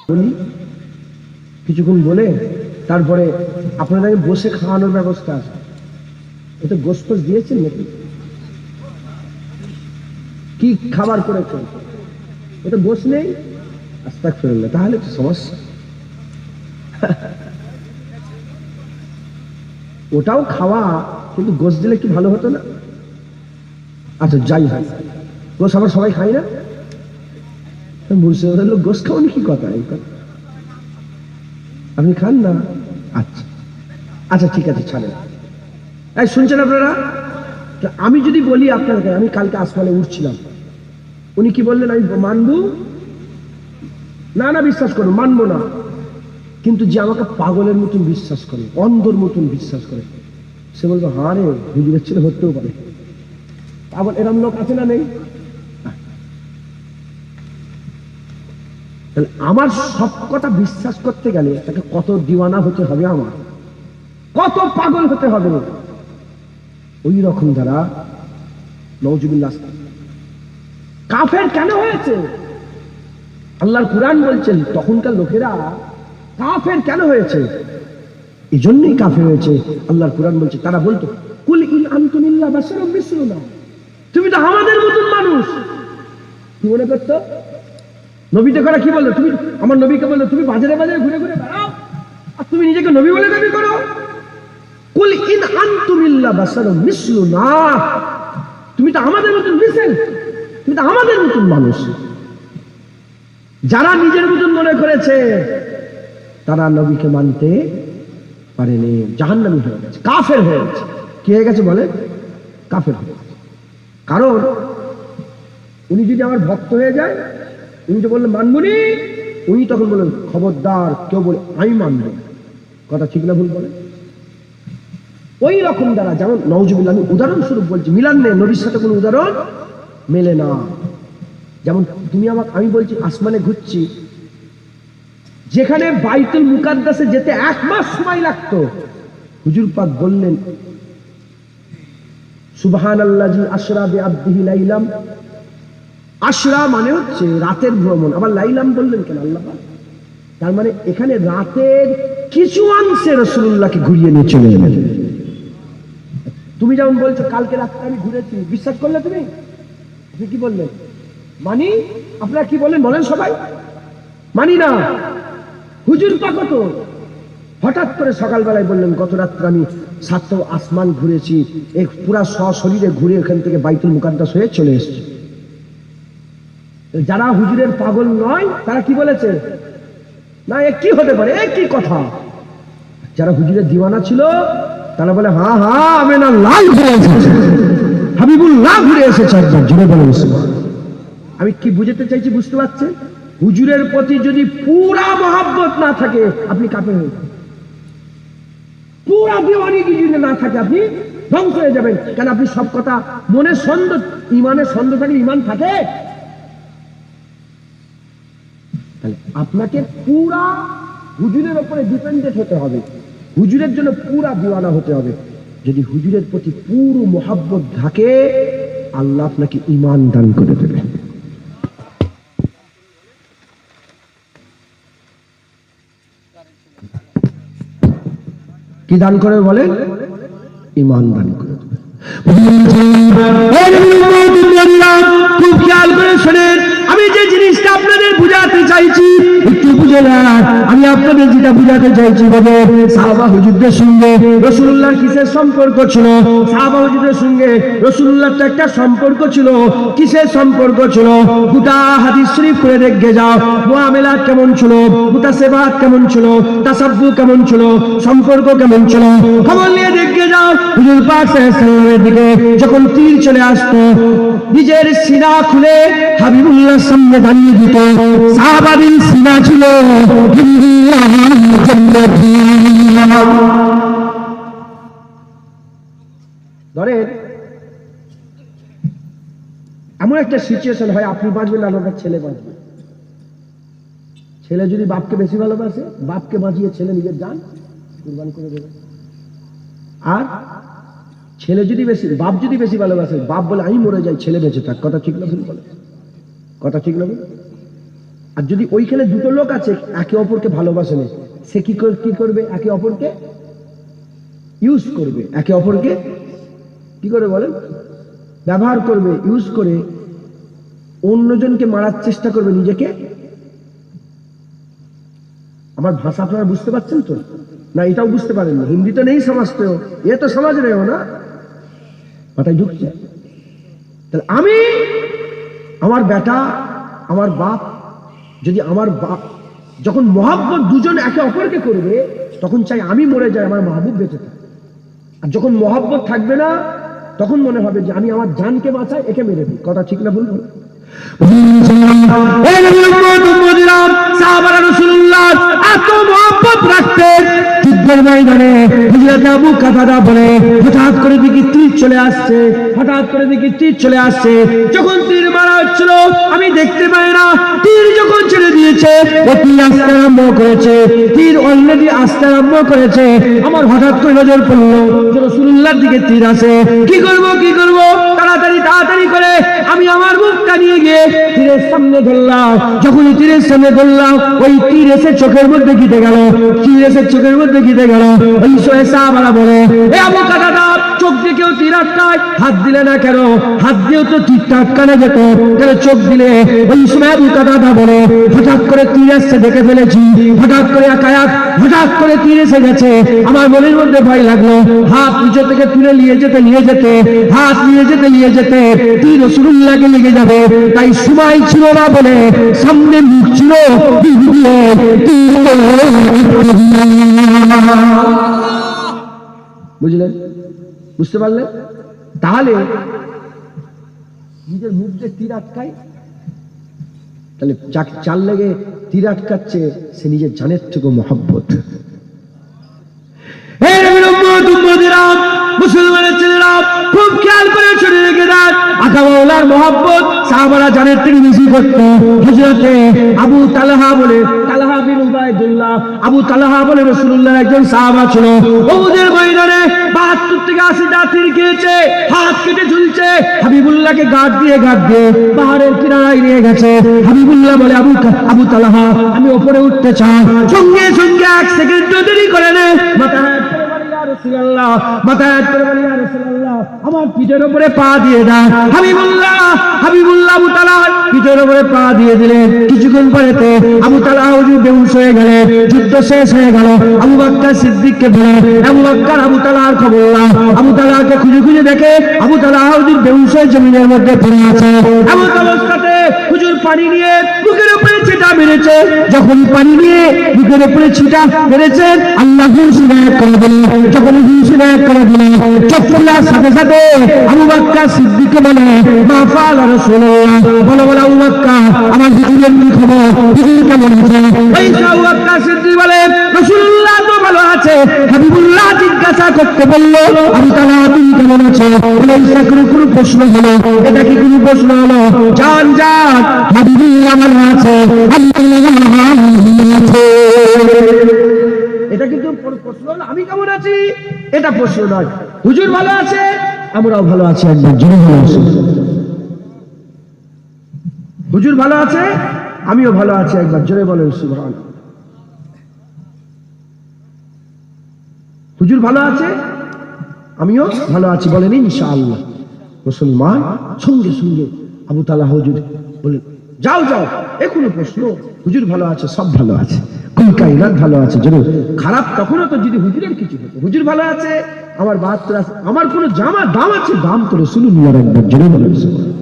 বলি কিছুক্ষণ বলে তারপরে আপনাদের বসে খাওয়ানোর ব্যবস্থা আছে। এটা গোশত দিয়েছেন নাকি, কি খাবার করেছেন, এটা গোশ নেই, আস্তাগফিরুল্লাহ, তাহলে তো সমস্যা। ওটাও খাওয়া, কিন্তু গোশ দিলে কি ভালো হতো না? আচ্ছা যাই হয়, গোশ আবার সবাই খাই না, মুর্শিদাবাদের লোক গোশ খাওয়ানি কি কথা, এই কথা আপনি খান না? আচ্ছা আচ্ছা ঠিক আছে, ছাড়েন। এই শুনছেন আপনারা, তো আমি যদি বলি আপনাকে আমি কালকে আসমানে উঠছিলাম, উনি কি বললেন আমি মানবো না? না বিশ্বাস করবো, মানবো না। কিন্তু যে আমাকে পাগলের মতন বিশ্বাস করে, অন্ধর মতন বিশ্বাস করে, সে বলবে হ্যাঁ রে হুজুরের ছেলে হতেও পারে। পাগল এরম লোক আছে না নেই? তাহলে আমার সব কথা বিশ্বাস করতে গেলে তাকে কত দিওয়ানা হতে হবে, আমার কত পাগল হতে হবে। ওই রকম যারা নওজুবিল্লাহ কাফের কেন হয়েছে? আল্লাহর কুরআন বলছেন তখনকার লোকেরা কাফের কেন হয়েছে, এই জন্যই কাফের হয়েছে। আল্লাহর কুরআন বলছে তারা বলতো কুল ইন আনতুম ইল্লা বাশারুম মিসলুনা, তুমি তো আমাদের মতন মানুষ। কি মনে করতো? নবীতে করা কি বললো? তুমি আমার নবীকে বললো তুমি বাজারে বাজারে ঘুরে ঘুরে বেড়াও আর তুমি নিজেকে নবী বলে দাবি করো। কুল ইন আনতুম ইল্লা বাশারুম মিসলুনা, তুমি তো আমাদের মতন মিসেল, তুমি তো আমাদের মতন মানুষ। যারা নিজের মতন মনে করেছে তারা নবীকে মানতে পারেনি, জাহান্নামী হয়ে গেছে, কাফের হয়ে গেছে। কি হয়ে গেছে বলে? কাফের হয়ে গেছে। কারণ উনি যদি আমার ভক্ত হয়ে যায়, উনি তো বললেন মানবনি, উনি তখন বললেন খবরদার কেউ বলে আমি মানব। কথা ঠিক না ভুল বলে? ওই রকম দ্বারা যেমন নওজুবিল্লাহ, আমি উদাহরণস্বরূপ বলছি, মিলান নেই, নবীর সাথে কোনো উদাহরণ মেলে না। যেমন তুমি আমাকে, আমি বলছি আসমানে ঘুরছি, যেখানে বাইতুল মুকাদ্দাসে যেতে 1 মাস সময় লাগতো, হুজুর পাক বললেন সুবহানাল্লাযী আসরা বিআবদিহি লাইলাম। আসরা মানে হচ্ছে রাতের ভ্রমণ, আবার লাইলাম বললেন কেন আল্লাহ পাক? তার মানে এখানে রাতের কিছু অংশে রাসূলুল্লাহকে ঘুরিয়ে নিয়ে চলে এলেন। তুমি যেমন বলছো কালকে রাতে আমি ঘুরেছি, বিশ্বাস করলে তুমি? আপনি কি বললেন? মানি। আপনারা কি বলেন বলেন সবাই? মানি না। হুজুর পাক তো হঠাৎ করে সকালবেলায় বললেন গত রাত্রে আমি 7 আসমান ঘুরেছি, এক পুরা সশরীরে ঘুরে এখান থেকে বাইতুল মুকাদ্দাস হয়ে চলে এসেছি। যারা হুজুরের পাগল নয় তারা কি বলেছে? না এ কি হতে পারে, এ কি কথা? যারা হুজুরের দিওয়ানা ছিল তারা বলে হ্যাঁ হ্যাঁ আমিনাল্লাহ ঘুরে এসেছে, হাবিবুল্লাহ ঘুরে এসেছে। একবার জোরে বলে আমি কি বুঝাতে চাইছি বুঝতে পারছেন? হুজুরের প্রতি যদি পুরা মহব্বত না থাকে আপনি কাফের হয়ে যাবেন, পুরা দিওয়ানি যদি না থাকে আপনি ধ্বংস হয়ে যাবেন। কেন আপনি সব কথা মনে সন্দেহ, ইমানের সন্দেহ থাকলে ইমান থাকে? তাহলে আপনাকে পুরা হুজুরের উপরে ডিপেন্ডেন্ট হতে হবে, হুজুরের জন্য পুরা দিওয়ানা হতে হবে। যদি হুজুরের প্রতি পুরো মহব্বত থাকে আল্লাহ আপনাকে ঈমান দান করে দেবে। কি দান করে বলে? ঈমান দান করে দেবে। খুব খেয়াল করে শোনেন, আমি যে জিনিসটা আপনাদের বুঝাতে চাইছি একটু বুঝে না। আমি আপনাদের যেটা বুঝাতে চাইছি বলে সাহাবা হুজুরদের সঙ্গে রাসূলুল্লাহর কিসের সম্পর্ক ছিল? সাহাবা হুজুরদের সঙ্গে রাসূলুল্লাহর তো একটা সম্পর্ক ছিল। কিসের সম্পর্ক ছিল? গোটা হাদিস শরীফ করে দেখে যাও, মুআমেলাত কেমন ছিল, মুতাসাবাত কেমন ছিল, তাসাব্বু কেমন ছিল, সম্পর্ক কেমন ছিল, খবর নিয়ে দেখে যাও। হুজুর পাক সাল্লাল্লাহু আলাইহি ওয়াসাল্লামের দিকে যখন তীর চলে আসতো নিজের সিনা খুলে হাবিবুল্লাহর সামনে দাঁড়িয়ে দিত। সাহাবাদের সিনা ছিল ধরেন এমন একটা সিচুয়েশন হয় আপনি বাঁচবেন না আপনার ছেলে বাঁচবে। ছেলে যদি বাপকে বেশি ভালোবাসে, বাপকে বাঁচিয়ে ছেলে নিজের জান কুরবান করে দেবে। আর ছেলে যদি বেশি, বাপ যদি বেশি ভালোবাসে, বাপ বলে আমি মরে যাই ছেলে বেঁচে থাক। কথা ঠিক না ভুল বলে? কথা ঠিক না ভুল? আর যদি ওইখানে দুটো লোক আছে একে অপরকে ভালোবাসে না, সে কি করবে? একে অপরকে ইউজ করবে, একে অপরকে কি করে বলেন? ব্যবহার করবে, ইউজ করে অন্যজনকে মারার চেষ্টা করবে নিজেকে। আমার ভাষা আপনারা বুঝতে পারছেন তো? না এটাও বুঝতে পারেন না? হিন্দি তো নেই সমাজতেও, এ তো সমাজ নেও না, মাথায় ঢুকছে। তাহলে আমি, আমার বেটা, আমার বাপ, যদি আমার বাপ যখন মহাব্বত দুজন একে অপরকে করবে তখন চাই আমি মরে যাই আমার মাহবুব বেঁচে থাকে। আর যখন মহাব্বত থাকবে না তখন মনে হবে যে আমি আমার জানকে বাঁচাই, একে মেরে দিই। কথা ঠিক না ভুল? এত মহব্বত রাখতেন, যুদ্ধের ময়দানে হযরত আবু কাতাদা বলে হঠাৎ করে দেখি তীর চলে আসছে, হঠাৎ করে দেখি তীর চলে আসছে। যখন তীর মারা হচ্ছিল আমি দেখতে পাই না, তীর যখন ছেড়ে দিয়েছে ও তীর আসতে আরম্ভ করেছে, তীর অলরেডি আসতে আরম্ভ করেছে। আমার হঠাৎ করে নজর পড়লো যে রাসূলুল্লাহর দিকে তীর আসে। কি করব কি করব, তাড়াতাড়ি করে আমি আমার মুখটা নিয়ে গিয়ে তীরের সামনে ধরলাম। যখনই তীরের সামনে ধরলাম, ওই তীর এসে চোখের মধ্যে গিতে গেল, তীর এসে চোখের মধ্যে গিতে গেল। ওই সময় সাহাবারা বলে, এ আবু কাতাদা, চোখ দিয়ে কেউ তীর আটকায়, হাত দিলে না কেন? হাত দিয়েও তো তীরটা আটকানো যেত, কেন চোখ দিলে? ওই সময় আবু কাতাদা বলে, হঠাৎ করে তীর এসে দেখে ফেলেছি, হঠাৎ করে একায়াত, হঠাৎ করে তীর এসে গেছে। আমার মনের মধ্যে ভয় লাগলো, হাত নিচে থেকে তুলে নিয়ে যেতে হাত নিয়ে যেতে তীর রাসূলুল্লাহকে লেগে যাবে। তাই সময় ছিল না বলে সামনে মুখ ছিল, বুঝলেন? বুঝতে পারলেন? তাহলে নিজের মুখ দিয়ে তীর আটকায়, তাহলে চাল লেগে তীর আটকাচ্ছে, সে নিজের জানের থেকে মহব্বত। মুসলমানের ছেলেরা খুব খেয়াল করে শুনে রেখে দেন, আকা মাওলার মহব্বত সাহাবারা জানের থেকে বেশি করতো। হযরতে আবু তালহা বলে, তালহা বিন উবাইদুল্লাহ, আবু তালহা বলে রাসূলুল্লাহর একজন সাহাবা ছিল। উহুদের ময়দানে ৭২ থেকে ৮০টা তীর খেয়েছে, হাত কেটে ঝুলছে। হাবিবুল্লাহকে গার্ড দিয়ে পাহাড়ের কিনারায় নিয়ে গেছে। হাবিবুল্লাহ বলে, আবু তালহা, আমি ওপরে উঠতে চাই। সঙ্গে সঙ্গে ১ সেকেন্ড দেরি করে নে, আমার পিঠের উপরে পা দিয়ে দাও। হাবিবুল্লাহ আবু তালহার পিঠের উপরে পা দিয়ে দিলেন। কিছুক্ষণ পরেতে আবু তালহা হুজুর বেহুশ হয়ে গেলেন। যুদ্ধ শেষ হয়ে গেল। আবু বকর সিদ্দিককে বলে, আবু বকর আবু তালহার খবর নাও। আবু তালহাকে খুঁজে দেখে আবু তালহা হুজুর বেহুশ হয়ে জমিনের মধ্যে পড়ে আছে। এমন অবস্থাতে হুজুর পানি নিয়ে বুকের উপরে ছিটা মেরেছে। যখন পানি নিয়ে বুকের উপরে ছিটা মেরেছেন, আল্লাহ হুঁশিয়ার করে দিলেন। যখন হুঁশিয়ার করে দিলেন, চোখ খোলার সাথে সাথে আবু বকর সিদ্দিককে বলে, মা ফাআল রাসূলুল্লাহ, বলো আবু বকর, আমার হুজুরের কি খবর? হুজুর কেমন আছে? এই আবু বকর সিদ্দিক বলে, রাসূলুল্লাহ তো ভালো আছে। হাবিবুল্লাহ জিজ্ঞাসা করতে বলল, আবু তালহা তুমি কেমন আছো? বলে, এটা কোনো প্রশ্ন হলো? এটা কি কোনো প্রশ্ন হলো? জান হাবিবুল্লাহ ভালো আছে, এটা কিন্তু প্রশ্ন হলো আমি কেমন আছি, এটা প্রশ্ন নয়। হুজুর ভালো আছে, আমরাও ভালো আছি। একবার জোরে ভালো আছি। হুজুর ভালো আছে, আমিও ভালো আছি। একবার জোরে বলেন সুবহানাল্লাহ। হুজুর ভালো আছে, আমিও ভালো আছি, বলেন ইনশাআল্লাহ। মুসলমান সঙ্গে সঙ্গে আবু তালহা হুজুর বলে, যাও এখনো প্রশ্ন? হুজুর ভালো আছে, সব ভালো আছে, কুল কায়নাত ভালো আছে। যদি খারাপ তখনও তো যদি হুজুরের কিছু হতো। হুজুর ভালো আছে, আমার ৭২ আছে, আমার কোনো জামা দাম আছে, দাম তো রাসূলুল্লাহর। একবার জোরে বলেন সুবহানাল্লাহ।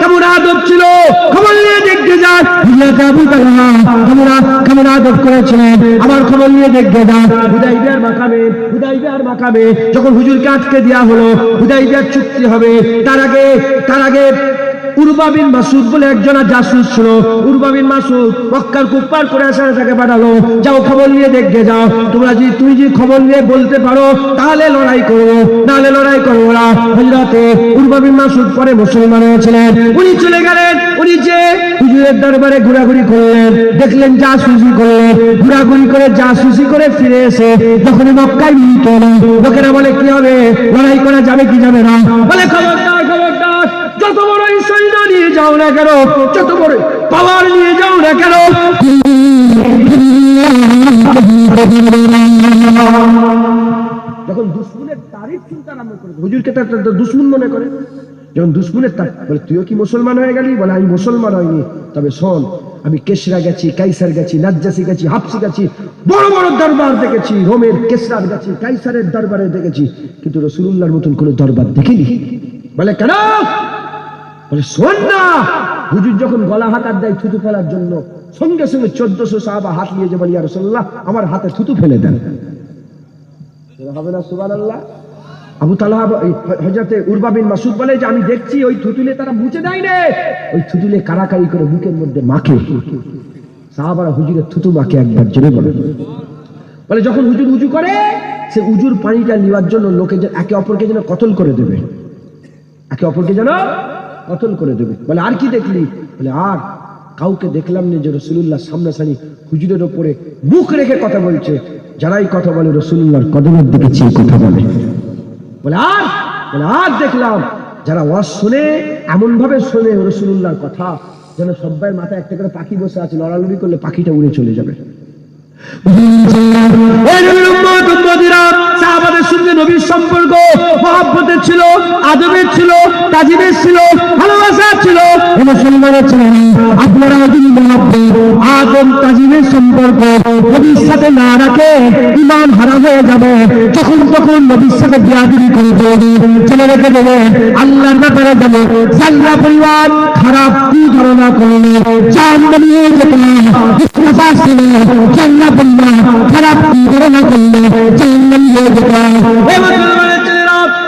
কেমন আদব ছিল, খবর নিয়ে দেখতে যান। কেমন আদব করেছিলেন, আমার খবর নিয়ে দেখতে যান। হুদাইবিয়ার মাকামে যখন হুজুরকে আটকে দেওয়া হলো, হুদাইবিয়ার চুক্তি হবে, তার আগে উরবা বিন মাসউদ বলে একজন জাসুস ছিল। উরবা বিন মাসউদ মক্কার কুফফার কুরাইশকে পাঠালো, যাও খবর নিয়ে দেখতে যাও। তুমি যদি খবর নিয়ে বলতে পারো তাহলে লড়াই করবো, নাহলে লড়াই করবো না। হযরতে উরবা বিন মাসউদ পরে মুসলমান হয়েছিলেন। উনি চলে গেলেন। উনি যে হুজুরের দরবারে ঘোরাঘুরি করলেন, দেখলেন জাসুসি করলেন, ঘোরাঘুরি করে জাসুসি করে ফিরে এসে যখন মক্কায় মিলিত হলো, লোকেরা বলে, কি হবে, লড়াই করা যাবে কি যাবে না? বলে, খবরদার, যত বড়ই সৈন্য নিয়ে যাও না কেন, যত বড় পাওয়ার নিয়ে যাও না কেন, যখন দুশমনের তারিফ চিন্তা আরম্ভ করে, হুজুরকে তো দুশমন মনে করে। যখন দুশমনের বলে, তুইও কি মুসলমান হয়ে গেলি? বলে, আমি মুসলমান হয়নি, তবে শোন, আমি কেসরা গেছি, কাইসার গেছি, নাজ্জাসি গেছি, হাফসি গেছি, বড় বড় দরবার দেখেছি, রোমের কেসরার গেছি, কাইসারের দরবারে দেখেছি, কিন্তু রাসূলুল্লাহর মতন কোনো দরবার দেখিনি। বলে, কেন? বলে, শোন না, হুজুর যখন গলা হাতার দেয় থুতু ফেলার জন্য, সঙ্গে সঙ্গে ১৪০০ সাহাবা হাত নিয়ে যে বলি, ইয়া রাসূলুল্লাহ, আমার হাতে থুতু ফেলে দেন। হবে না সুবহানাল্লাহ? আবু তালহা হযরতে উরবা বিন মাসউদ বলে যে আমি দেখছি ওই থুতুলে তারা মুছে দেয় না, ওই থুতুলে কারাকারি করে বুকের মধ্যে মাখে। সাহাবারা হুজুরের থুতু মাখে একবার, জোরে বলে যখন হুজুর উজু করে সে উজুর পানিটা নেওয়ার জন্য লোকে একে অপরকে যেন কতল করে দেবে, একে অপরকে যেন কতল করে দেবে। বলে আর কি দেখলি? বলে আর কাউকে দেখলাম না যে রাসূলুল্লাহ সামনাসামনি হুজুরের ওপরে মুখ রেখে কথা বলছে, যারাই কথা বলে রাসূলুল্লাহর কদমের দিকে চেয়ে কথা বলে। বলে আর দেখলাম যারা ওয়াজ শুনে এমন ভাবে শোনে রাসূলুল্লাহর কথা যেন সবাই মাথায় একটা করে পাখি বসে আছে, লড়ালড়ি করলে পাখিটা উড়ে চলে যাবে। সাহাবাদের সঙ্গে নবীর সম্পর্ক মহব্বতের ছিল, আদবের ছিল, তাজিমের ছিল, ভালোবাসার ছিল। মুসলমানের ছিল না। আপনারা যদি মহব্বত, আদব, তাজিমের সম্পর্ক নবীর সাথে না রাখে ঈমান হারাম হয়ে যাবে। যখন তখন নবীর সাথে বিয়াদবি করে চলে রেখে দেবে, আল্লাহর ব্যাপারে যাবে। জাল্লা পরিবার খারাপ কি ধারণা করলে জাহান্নামে যেতে মুস্তাফা ছিল, জাল্লা পরিবার খারাপ কি ধারণা করলে জাহান্নামে যেতে।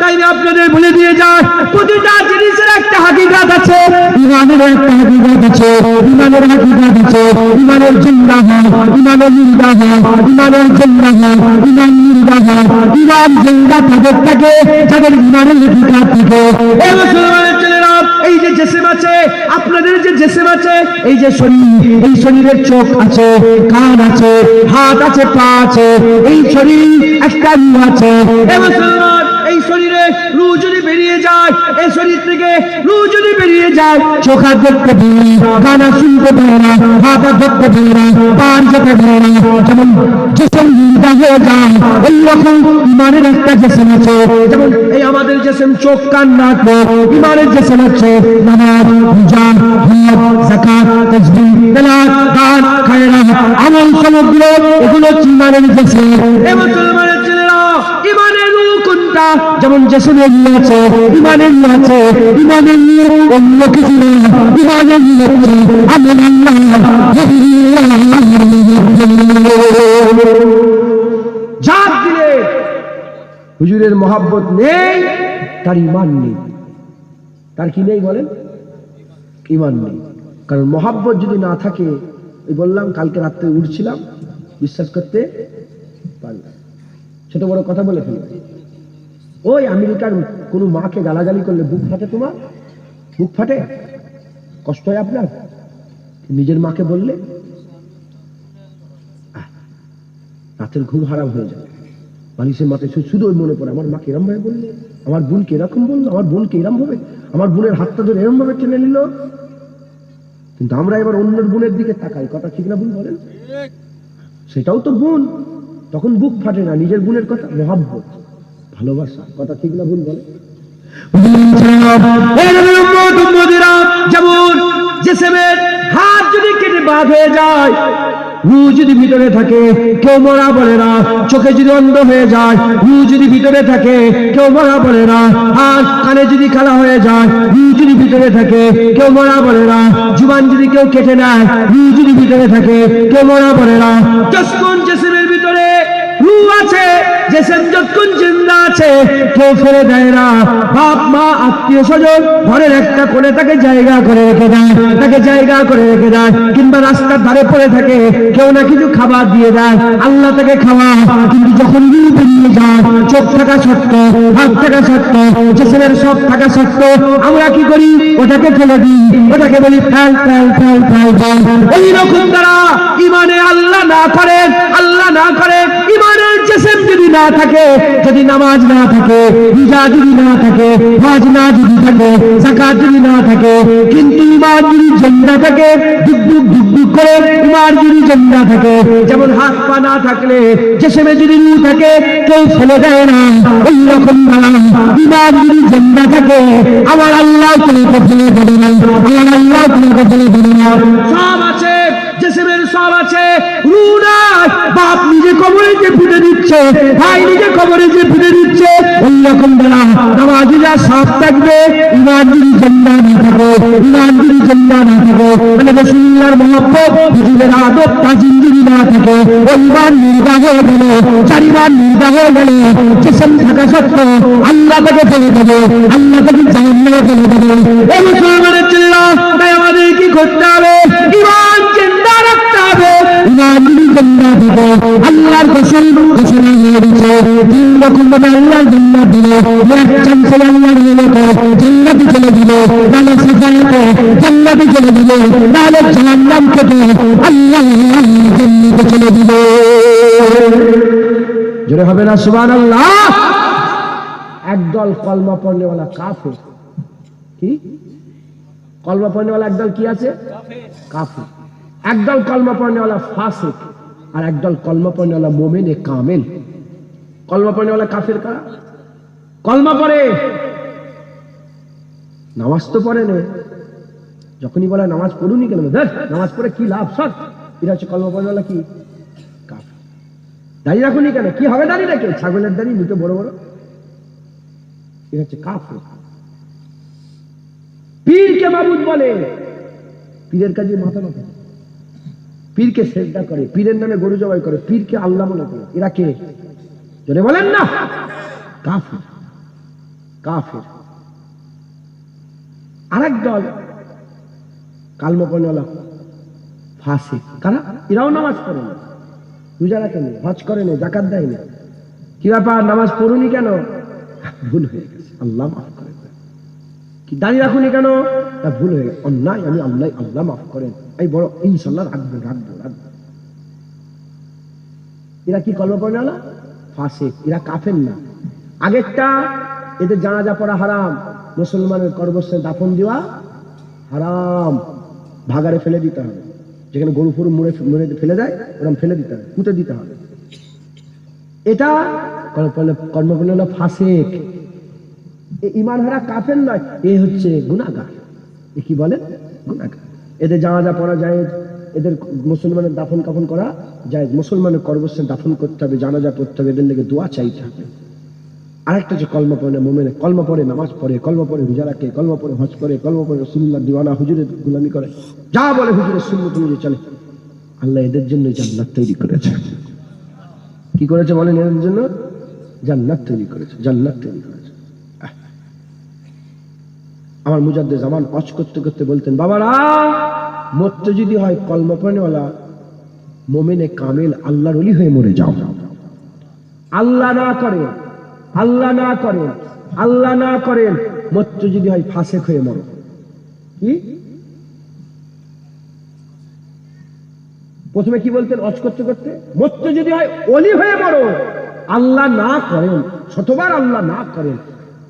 তাই আপনাদের বলে দিয়ে যায় প্রতিটা জিনিসের একটা হাকিকাত আছে, ইমানের একটা হাকিকাত আছে, ইমানের হাকিকাত আছে। ইমানের জিন্দা হয়, ইমানের নির্দা হয়, ইমানের জিন্দা হয়, ইমান নির্দা হয়। ইমান জিন্দা তাদের থাকে যাদের ইমানের হাকিকাত থাকে। এই মুসলমানের ছেলেরা, এই যে জিসম আছে, আপনাদের যে জিসম আছে, এই যে শরীর, এই শরীরের চোখ আছে, কান আছে, হাত আছে, পা আছে, এই শরীর একটা রূহ আছে। এই মুসলমান, এই শরীরে রূহ যদি বেরিয়ে যায়, এই শরীর থেকে রূহ যদি বেরিয়ে যায়, চোখ আর দেখতে পারে না, কান আর শুনতে পারে না, হাত আর দেখতে পারে না, পা আর যেতে পারে না। যেমন জিসম নির্দা হয়ে যায়, এইরকম ইমানের একটা জিসম আছে। যেমন এই আমাদের জিসম চোখ, কান, নাক, ইমানের জিসম হচ্ছে নামাজ, রোজা, হজ, যাকাত, তাসবিহ, তেলাওয়াত, দান, খায়রাত, আমল সমগ্র এগুলো ইমানের জিসম। এই মুসলমানের ছেলেরা, ইমানের রূহ কোনটা? যেমন জিসমের রূহ আছে, ইমানের রূহ আছে। ইমানের রূহ অন্য কিছু না, ইমানের রূহ হচ্ছে আমল আল্লাহ। জাত দিলে হুজুরের মহব্বত নেই, তার ইমান নেই। তার কি নেই বলেন? ইমান নেই। কারণ মহব্বত যদি না থাকে, ওই বললাম কালকে রাত্রে উঠছিলাম, বিশ্বাস করতে পারলাম, ছোট বড় কথা বলে ফেলি। ওই আমেরিকার কোন মাকে গালাগালি করলে বুক ফাটে, তোমার বুক ফাটে, কষ্ট হয় আপনার? নিজের মাকে বললে রাতের ঘুম হারাম হয়ে যায়, বালিশের মাথায় শুধু ওই মনে পড়ে আমার মাকে এরম ভাবে বললো, আমার বোনকে এরকম বললো, আমার বোনকে এরম ভাবে, আমার বোনের হাতটা ধরে এরম ভাবে টেনে নিল। কিন্তু আমরা এবার অন্যের বোনের দিকে তাকাই, কথা ঠিক না ভুল বলেন? সেটাও তো বোন, তখন বুক ফাটে না। নিজের বোনের কথা মহব্বত, ভালোবাসা, কথা ঠিক না ভুল বলে? যেমন জিসমের হাত যদি কেটে বাদ হয়ে যায়, রূহ যদি ভিতরে থাকে, কেউ মরা বলে না। চোখে যদি অন্ধ হয়ে যায়, রূহ যদি ভিতরে থাকে, কেউ মরা বলে না। আর কানে যদি কালা হয়ে যায়, রূহ যদি ভিতরে থাকে, কেউ মরা বলে না। জুবান যদি কেউ কেটে নেয়, রূহ যদি ভিতরে থাকে, কেউ মরা বলে না। যতক্ষণ জিসমের ভিতরে রূহ আছে, জিসম যতক্ষণ জিন্দা আছে, কেউ ফেলে দেয় না। বাপ মা আত্মীয় স্বজন ঘরের একটা কোণে তাকে জায়গা করে রেখে দেয়, তাকে জায়গা করে রেখে দেয়। কিংবা রাস্তার ধারে পড়ে থাকে, কেউ না কিছু খাবার দিয়ে দেয়, আল্লাহ তাকে খাওয়া। কিন্তু যখন রূহ বেরিয়ে যায়, চোখ থাকা সত্ত্বেও, হাত থাকা সত্ত্বেও, জিসমের সব থাকা সত্ত্বেও আমরা কি করি? ওটাকে ফেলে দিই, ওটাকে বলি fail fail fail fail fail. এইরকম তারা ইমানে আল্লাহ না করে, আল্লাহ না করে, ইমানের জিসম যদি না থাকে, যদি নামাজ না থাকে, রোজা যদি না থাকে, হজ না যদি থাকে, যাকাত যদি না থাকে, কিন্তু ইমান যদি জিন্দা থাকে, ডুবডুব ডুবডুব করে ইমান যদি জিন্দা থাকে, যেমন হাত পা না থাকলে জিসমে যদি রূহ থাকে, কেউ ফেলে দেয় না। ওই রকম ইমান যদি জিন্দা থাকে, আমার আল্লাহ তোমাকে ফেলে দেবে না, আমার আল্লাহ তোমাকে ফেলে দেবে না। সব আছে, জিসমের সব আছে, রূহ নাই, বাপ নিজে কবরে যে পুঁতে দিচ্ছে, ভাই নিজে কবরে যে পুঁতে দিচ্ছে, ওইরকম বেলা নামাজিরা সাফ থাকবে, ইমান যদি জিন্দা না থাকে, ইমান যদি জিন্দা না থাকে, মানে রাসূলুল্লাহর মহব্বত, হুজুরের আদব তাজিম যদি না থাকে, ওই ইমান নির্বাহ হয়ে গেল, চার ইমান নির্বাহ হয়ে গেল, জিসম থাকা সত্ত্বেও আল্লাহ তাকে ফেলে দেবে, আল্লাহ তাকে জাহান্নামে ফেলে দেবে। এই মুসলমানের ছেলেরা, তাই আমাদের কি করতে হবে? ইমান জিন্দা রাখতে হবে। ইমান যদি জিন্দা থাকে, আল্লাহর ঘোষণা হয়ে দিচ্ছে, তিন রকম ভাবে আল্লাহর জান্নাত দিল, এক চান্সে আল্লাহর নিয়মতে জান্নাতে চলে দিল, নাহলে সাফায়াতে জান্নাতে চলে দিল, নাহলে জাহান্নাম থেকে আল্লাহ জান্নাতে চলে দিল। জোরে হবে না সুবহানাল্লাহ? একদল কলমা পড়নেওয়ালা কাফের, কি কলমা পড়নেওয়ালা একদল কি আছে? কাফের। একদল কলমা পড়নেওয়ালা ফাসিক, আর একদল কলমা পড়নেওয়ালা মুমিনে কামিল। কলমা পড়নেওয়ালা কাফের কারা? কলমা পড়ে, নামাজ তো পড়ে না, যখনই বলে নামাজ পড়ুনি কেন, নামাজ পড়ে কি লাভ, সব এটা হচ্ছে কলমা পড়নেওয়ালা কি কাফের। দাড়ি রাখুনি কেন, কি হবে দাড়ি রেখে? ছাগলের দাড়ি, মুখে বড় বড়, এটা হচ্ছে কাফের। পীরকে মাবুদ বলে, পীরের কাজে মাথা মাথা, পীরকে সেজদা করে, পীরের নামে গরু জবাই করে, পীরকে আল্লাহ মনে করে, এরা কে? যদি বলেন না, কাফের। কাফের। আরেক দল কালমা পড়নেওয়ালা ফাসিক, কারা? এরাও নামাজ পড়ে না, রোজা রাখে না, হজ করে না, যাকাত দেয় না। কি ব্যাপার, নামাজ পড়ুনি কেন? ভুল হয়ে গেছে, আল্লাহ মাফ করে। কি দাঁড়িয়ে রাখুনি কেন? তা ভুল হয়ে গেছে, অন্যায়, আমি আল্লাহ, আল্লাহ মাফ করেন, এই বড় ইনশাল্লাহ রাখবো রাখবো রাখবো। এরা কি কলমা পড়নেওয়ালা? ফাসিক। এরা কাফের না। আগেরটা, এদের জানাজা পড়া হারাম, মুসলমানের কবরস্থানে দাফন দেওয়া হারাম, ভাগাড়ে ফেলে দিতে হবে, যেখানে গরু ফরু মুড়ে ফেলে দেয় ওরকম ফেলে দিতে হবে, পুঁতে দিতে হবে। এটা কলমা পড়নেওয়ালা ফাসিক, ইমান হারা কাফের নয়, এ হচ্ছে গুনাহগার। এ কি বলে? গুনাহগার। এদের জানাজা পড়া যায়, এদের মুসলমানের দাফন কাফন করা যায়, মুসলমানের কবরস্থানে দাফন করতে হবে, জানাজা পড়তে হবে, এদের লেগে দোয়া চাইতে হবে। আরেকটা হচ্ছে কলমা পড়ে মুমিন, কলমা পড়ে নামাজ পড়ে, কলমা পড়ে রোজা রাখে, কলমা পড়ে হজ করে, কলমা পড়ে রাসূলুল্লাহর দিওয়ানা, হুজুরের গোলামি করে, যা বলে হুজুরের সুন্নাত অনুযায়ী চলে। আল্লাহ এদের জন্য জান্নাত তৈরি করেছে। কি করেছে বলেন? এদের জন্য জান্নাত তৈরি করেছে, জান্নাত তৈরি করেছে। আমার মুজাদ্দিদ জামান ওয়াজ করতে করতে বলতেন, বাবারা, মরতে যদি হয় কলমা পড়নেওয়ালা মুমিনে কামিল আল্লাহর ওলি হয়ে মরে যাও। আল্লাহ না করে, আল্লাহ না করেন, আল্লাহ না করেন, মরতে যদি হয় ফাসিক হয়ে মরো। কি প্রথমে কি বলতেন ওয়াজ করতে করতে? মরতে যদি হয় ওলি হয়ে মরো, আল্লাহ না করেন, শতবার আল্লাহ না করেন,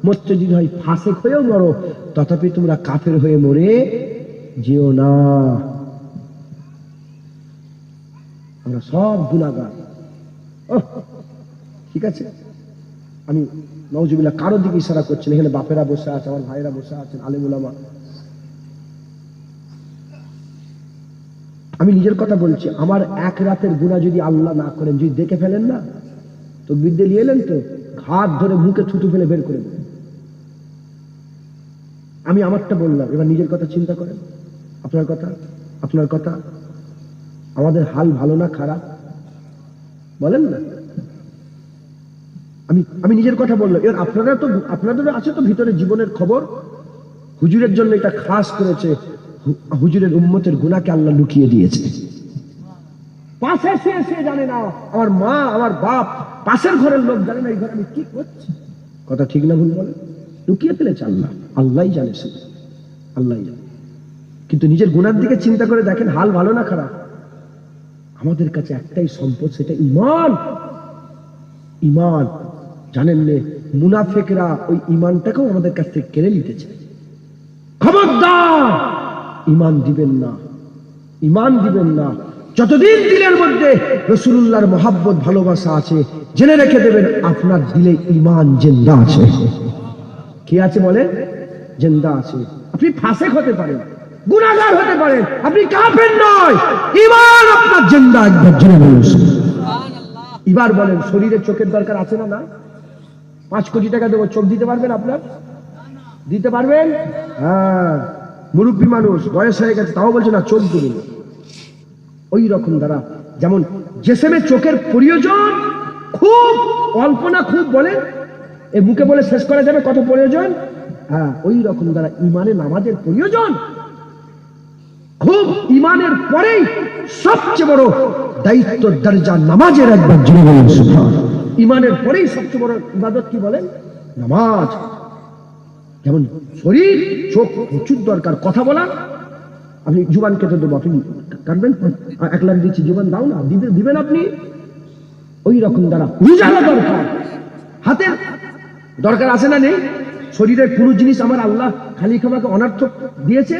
মরতে যদি হয় ফাসিক হয়েও মরো, তথাপি তোমরা কাফের হয়ে মরে যেও না। আমরা সব গুনাহগার। ঠিক আছে, আমি নাউজুবিল্লাহ কারোর দিকে ইশারা করছেন, এখানে বাপেরা বসে আছে, আমার ভাইয়েরা বসে আছেন, আলেম উলামা। আমি নিজের কথা বলছি, আমার এক রাতের গুনাহ যদি আল্লাহ না করেন, যদি দেখে ফেলেন না, তো বিদ্যে নিয়ে এলেন তো হাত ধরে মুখে থুতু ফেলে বের করে দেবেন। আমি আমারটা বললাম, এবার নিজের কথা চিন্তা করেন। আপনার কথা, আপনার কথা, আমাদের হাল ভালো না খারাপ বলেন না? আমি নিজের কথা বললাম, এবার আপনারা তো, আপনাদের আছে তো ভিতরে জীবনের খবর। হুজুরের জন্য এটা খাস করেছে, হুজুরের উম্মতের গুনাহকে আল্লাহ লুকিয়ে দিয়েছে। পাশে সে জানে না, আমার মা, আমার বাপ, পাশের ঘরের লোক জানে না এই ঘরে আমি কি করছি। কথা ঠিক না ভুল বলে? লুকিয়ে ফেলেছে আল্লাহ, আল্লাহই জানে, সে আল্লাহই জানে। কিন্তু নিজের গুনার দিকে চিন্তা করে দেখেন, হাল ভালো না খারাপ। আমাদের কাছে একটাই সম্পদ, সেটা ঈমান। ঈমান জানেন না, মুনাফিকরা ওই ঈমানটাকেও আমাদের কাছ থেকে কেড়ে নিতেছে। খবরদার ঈমান দিবেন না, ঈমান দিবেন না। যতদিন দিলের মধ্যে রাসূলুল্লাহর মহব্বত ভালোবাসা আছে, জেনে রেখে দেবেন আপনার দিলে ঈমান জিন্দা আছে। কি আছে বলে? জিন্দা আছে। আপনি ফাসিক হতে পারেন, গুনাহগার হতে পারেন, আপনি কাফের নয়, ঈমান আপনার জিন্দা। একবার জেনে বলুন। এবার বলেন, শরীরে চোখের দরকার আছে না? না। 5 কোটি টাকা দেবো, চোখ দিতে পারবেন আপনার? দিতে পারবেন? হ্যাঁ, মুরব্বী মানুষ, বয়স হয়ে গেছে, তাও বলছে না চোখ দেবেন। ওই রকম দ্বারা যেমন জেসেমে চোখের প্রয়োজন খুব অল্প না খুব, বলেন এ মুখে বলে শেষ করা যাবে কত প্রয়োজন? হ্যাঁ, ওই রকম দ্বারা ইমানে নামাজের প্রয়োজন খুব। ইমানের পরেই সবচেয়ে বড় দায়িত্ব দরজা নামাজের, একবার জেনে বলুন সুবহানাল্লাহ। ইমানের পরেই সবচেয়ে বড় ইবাদত কি বলেন? নামাজ। যেমন শরীর, চোখ প্রচুর দরকার। কথা বলা, আপনি জুবান কেটে দেবো, আপনি কাটবেন, 1 লাখ দিচ্ছি, জুবান দাও না, দিবেন আপনি? ওই রকম দ্বারা রোজারও দরকার, হাতের দরকার আছে না নেই? শরীরের কোন জিনিস আমার আল্লাহ খালি খামাকে অনর্থক দিয়েছে?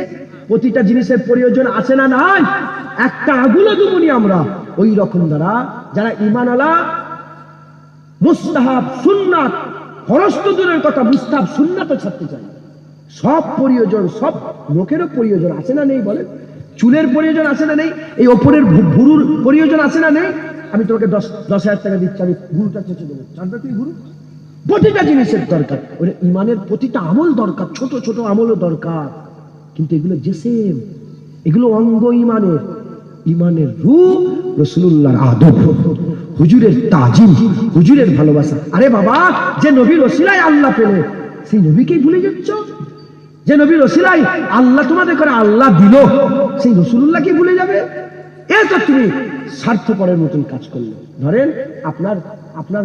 প্রতিটা জিনিসের প্রয়োজন আছে না নাই? একটা আগুলো দুমুনি আমরা। ওই রকম দ্বারা যারা ঈমান আলা, মুস্তাহাব সুন্নাত, ফরজ তো দূরের কথা, মুস্তাহাব সুন্নাতও ছাড়তে চাই। সব প্রয়োজন, সব লোকেরও প্রয়োজন আছে না নেই? বলেন, চুলের প্রয়োজন আছে না নেই? এই ওপরের ভুরুর প্রয়োজন আছে না নেই? আমি তোমাকে 10,000 টাকা দিচ্ছি, আমি ভুরুটা চেঁচে দেবো, জানবে তুই ভুরু? প্রতিটা জিনিসের দরকার। ওই ইমানের প্রতিটা আমল দরকার, ছোট ছোট আমলও দরকার। কিন্তু এগুলো জেসেম, এগুলো অঙ্গ ইমানের। ইমানের রূপ রাসূলুল্লাহর আদব, হুজুরের তাজিম, হুজুরের ভালোবাসা। আরে বাবা, যে নবীর ওসিলায় আল্লাহ পেলে, সেই নবীকেই ভুলে যাচ্ছ। যে নবীর ওসিলায় আল্লাহ তোমাদের করে আল্লাহ দিল, সেই রাসূলুল্লাহকে ভুলে যাবে? এ তো তুমি স্বার্থপরের মতন কাজ করলে। ধরেন আপনার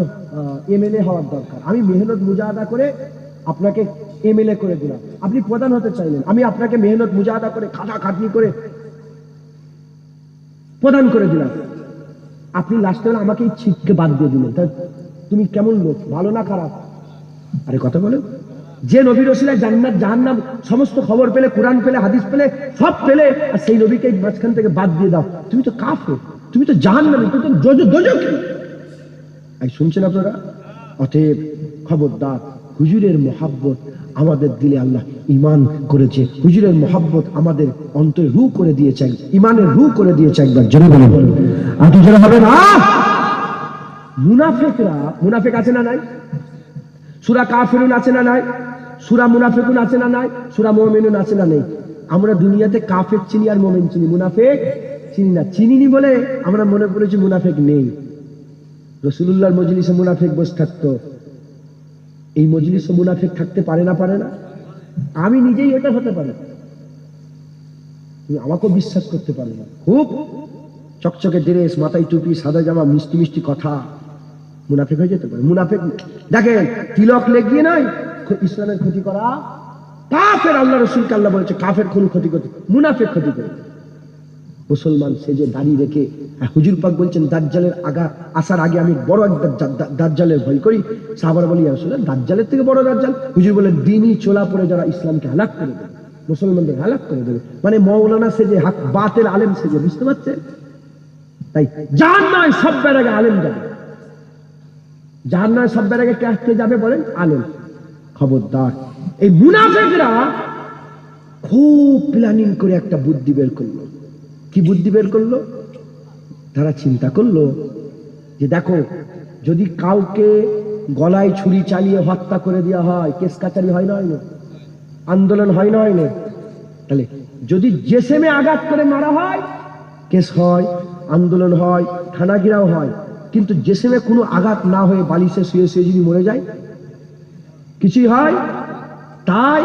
এমএলএ হওয়ার দরকার, আমি মেহনত মুজাহাদা করে আপনাকে এমএলএ করে দিলাম। আপনি প্রধান হতে চাইলেন, আমি আপনাকে মেহনত মুজাহাদা করে খাটাখাটনি করে প্রধান করে দিলাম। আপনি লাস্টে আমাকে ছিটকে বাদ দিয়ে দিলেন। তা তুমি কেমন লোক, ভালো না খারাপ? আরে কথা বলেন। যে নবীর ওসিলায় জান্নাত জাহান্নাম সমস্ত খবর পেলে, কোরআন পেলে, হাদিস পেলে, সব পেলে, আর সেই নবীকে মাঝখান থেকে বাদ দিয়ে দাও, তুমি তো কাফের, তুমি তো জাহান্নামী, তুমি তো দোজখী। শুনছেন আপনারা? অতএব খবরদার, হুজুরের মহাব্বত আমাদের দিলে আল্লাহ ঈমান করেছে, হুজুরের মহাব্বত আমাদের অন্তরে রু করে দিয়েছে, ঈমানের রু করে দিয়েছে। একবার জোরে বলুন, আর কি জোরে হবে না? মুনাফিকরা, মুনাফিক আছে না নাই? সূরা কাফিরুন আছে না নাই? সূরা মুনাফিকুন আছে না নাই? সূরা মুমিনুন আছে না নাই? আমরা দুনিয়াতে কাফের চিনি আর মুমিন চিনি, মুনাফিক চিনি না। চিনিনি বলে আমরা মনে করেছি মুনাফিক নেই। রাসূলুল্লাহর মজলিসে মুনাফিক বসে থাকতো, এই মজলিসে মুনাফিক থাকতে পারে না? পারে না? আমি নিজেই এটা হতে পারে, তুমি আমাকেও বিশ্বাস করতে পারো না। খুব চকচকে ড্রেস, মাথায় টুপি, সাদা জামা, মিষ্টি মিষ্টি কথা, মুনাফিক হয়ে যেতে পারে। মুনাফিক দেখেন, তিলক লেগিয়ে নয় ইসলামের ক্ষতি করা, কাফের। আল্লাহ রাসূলকে আল্লাহ বলেছে কাফের কোন ক্ষতি করতে, মুনাফিক ক্ষতি করে। মুসলমান সেজে দাঁড়িয়ে রেখে, হুজুর পাক বলছেন দাজ্জালের আসার আগে আমি বড় একটা দাজ্জালের ভয় করি। সাহাবারা বলি ইয়া রাসূলুল্লাহ, দাজ্জালের থেকে বড় দাজ্জাল? হুজুর বলেন দ্বীনই চোলা পড়ে যারা ইসলামকে হালাক করে দেবে, মুসলমানদের হালাক করে দেবে। মানে মৌলানা সেজে, হক বাতিল আলেম সেজে, বুঝতে পারছেন? তাই জাহান্নামে সব বেরাগে আলেম যাবে, জাহান্নামে সব বেরাগে কে যাবে বলেন? আলেম। খবরদার, এই মুনাফিকরা খুব প্ল্যানিং করে একটা বুদ্ধি বের করলো। কি বুদ্ধি বের করলো? তারা চিন্তা করলো যে দেখো, যদি কাউকে গলায় ছুরি চালিয়ে হত্যা করে দেওয়া হয়, কেস কাচারি হয় না, হয় না, আন্দোলন হয় না, হয় না, তাহলে যদি জেসেমে আঘাত করে মারা হয়, কেস হয়, আন্দোলন হয়, থানা ঘেরাও হয়। কিন্তু জেসেমে কোনো আঘাত না হয়ে বালিশে শুয়ে শুয়ে যদি মরে যায়, কিছুই হয়। তাই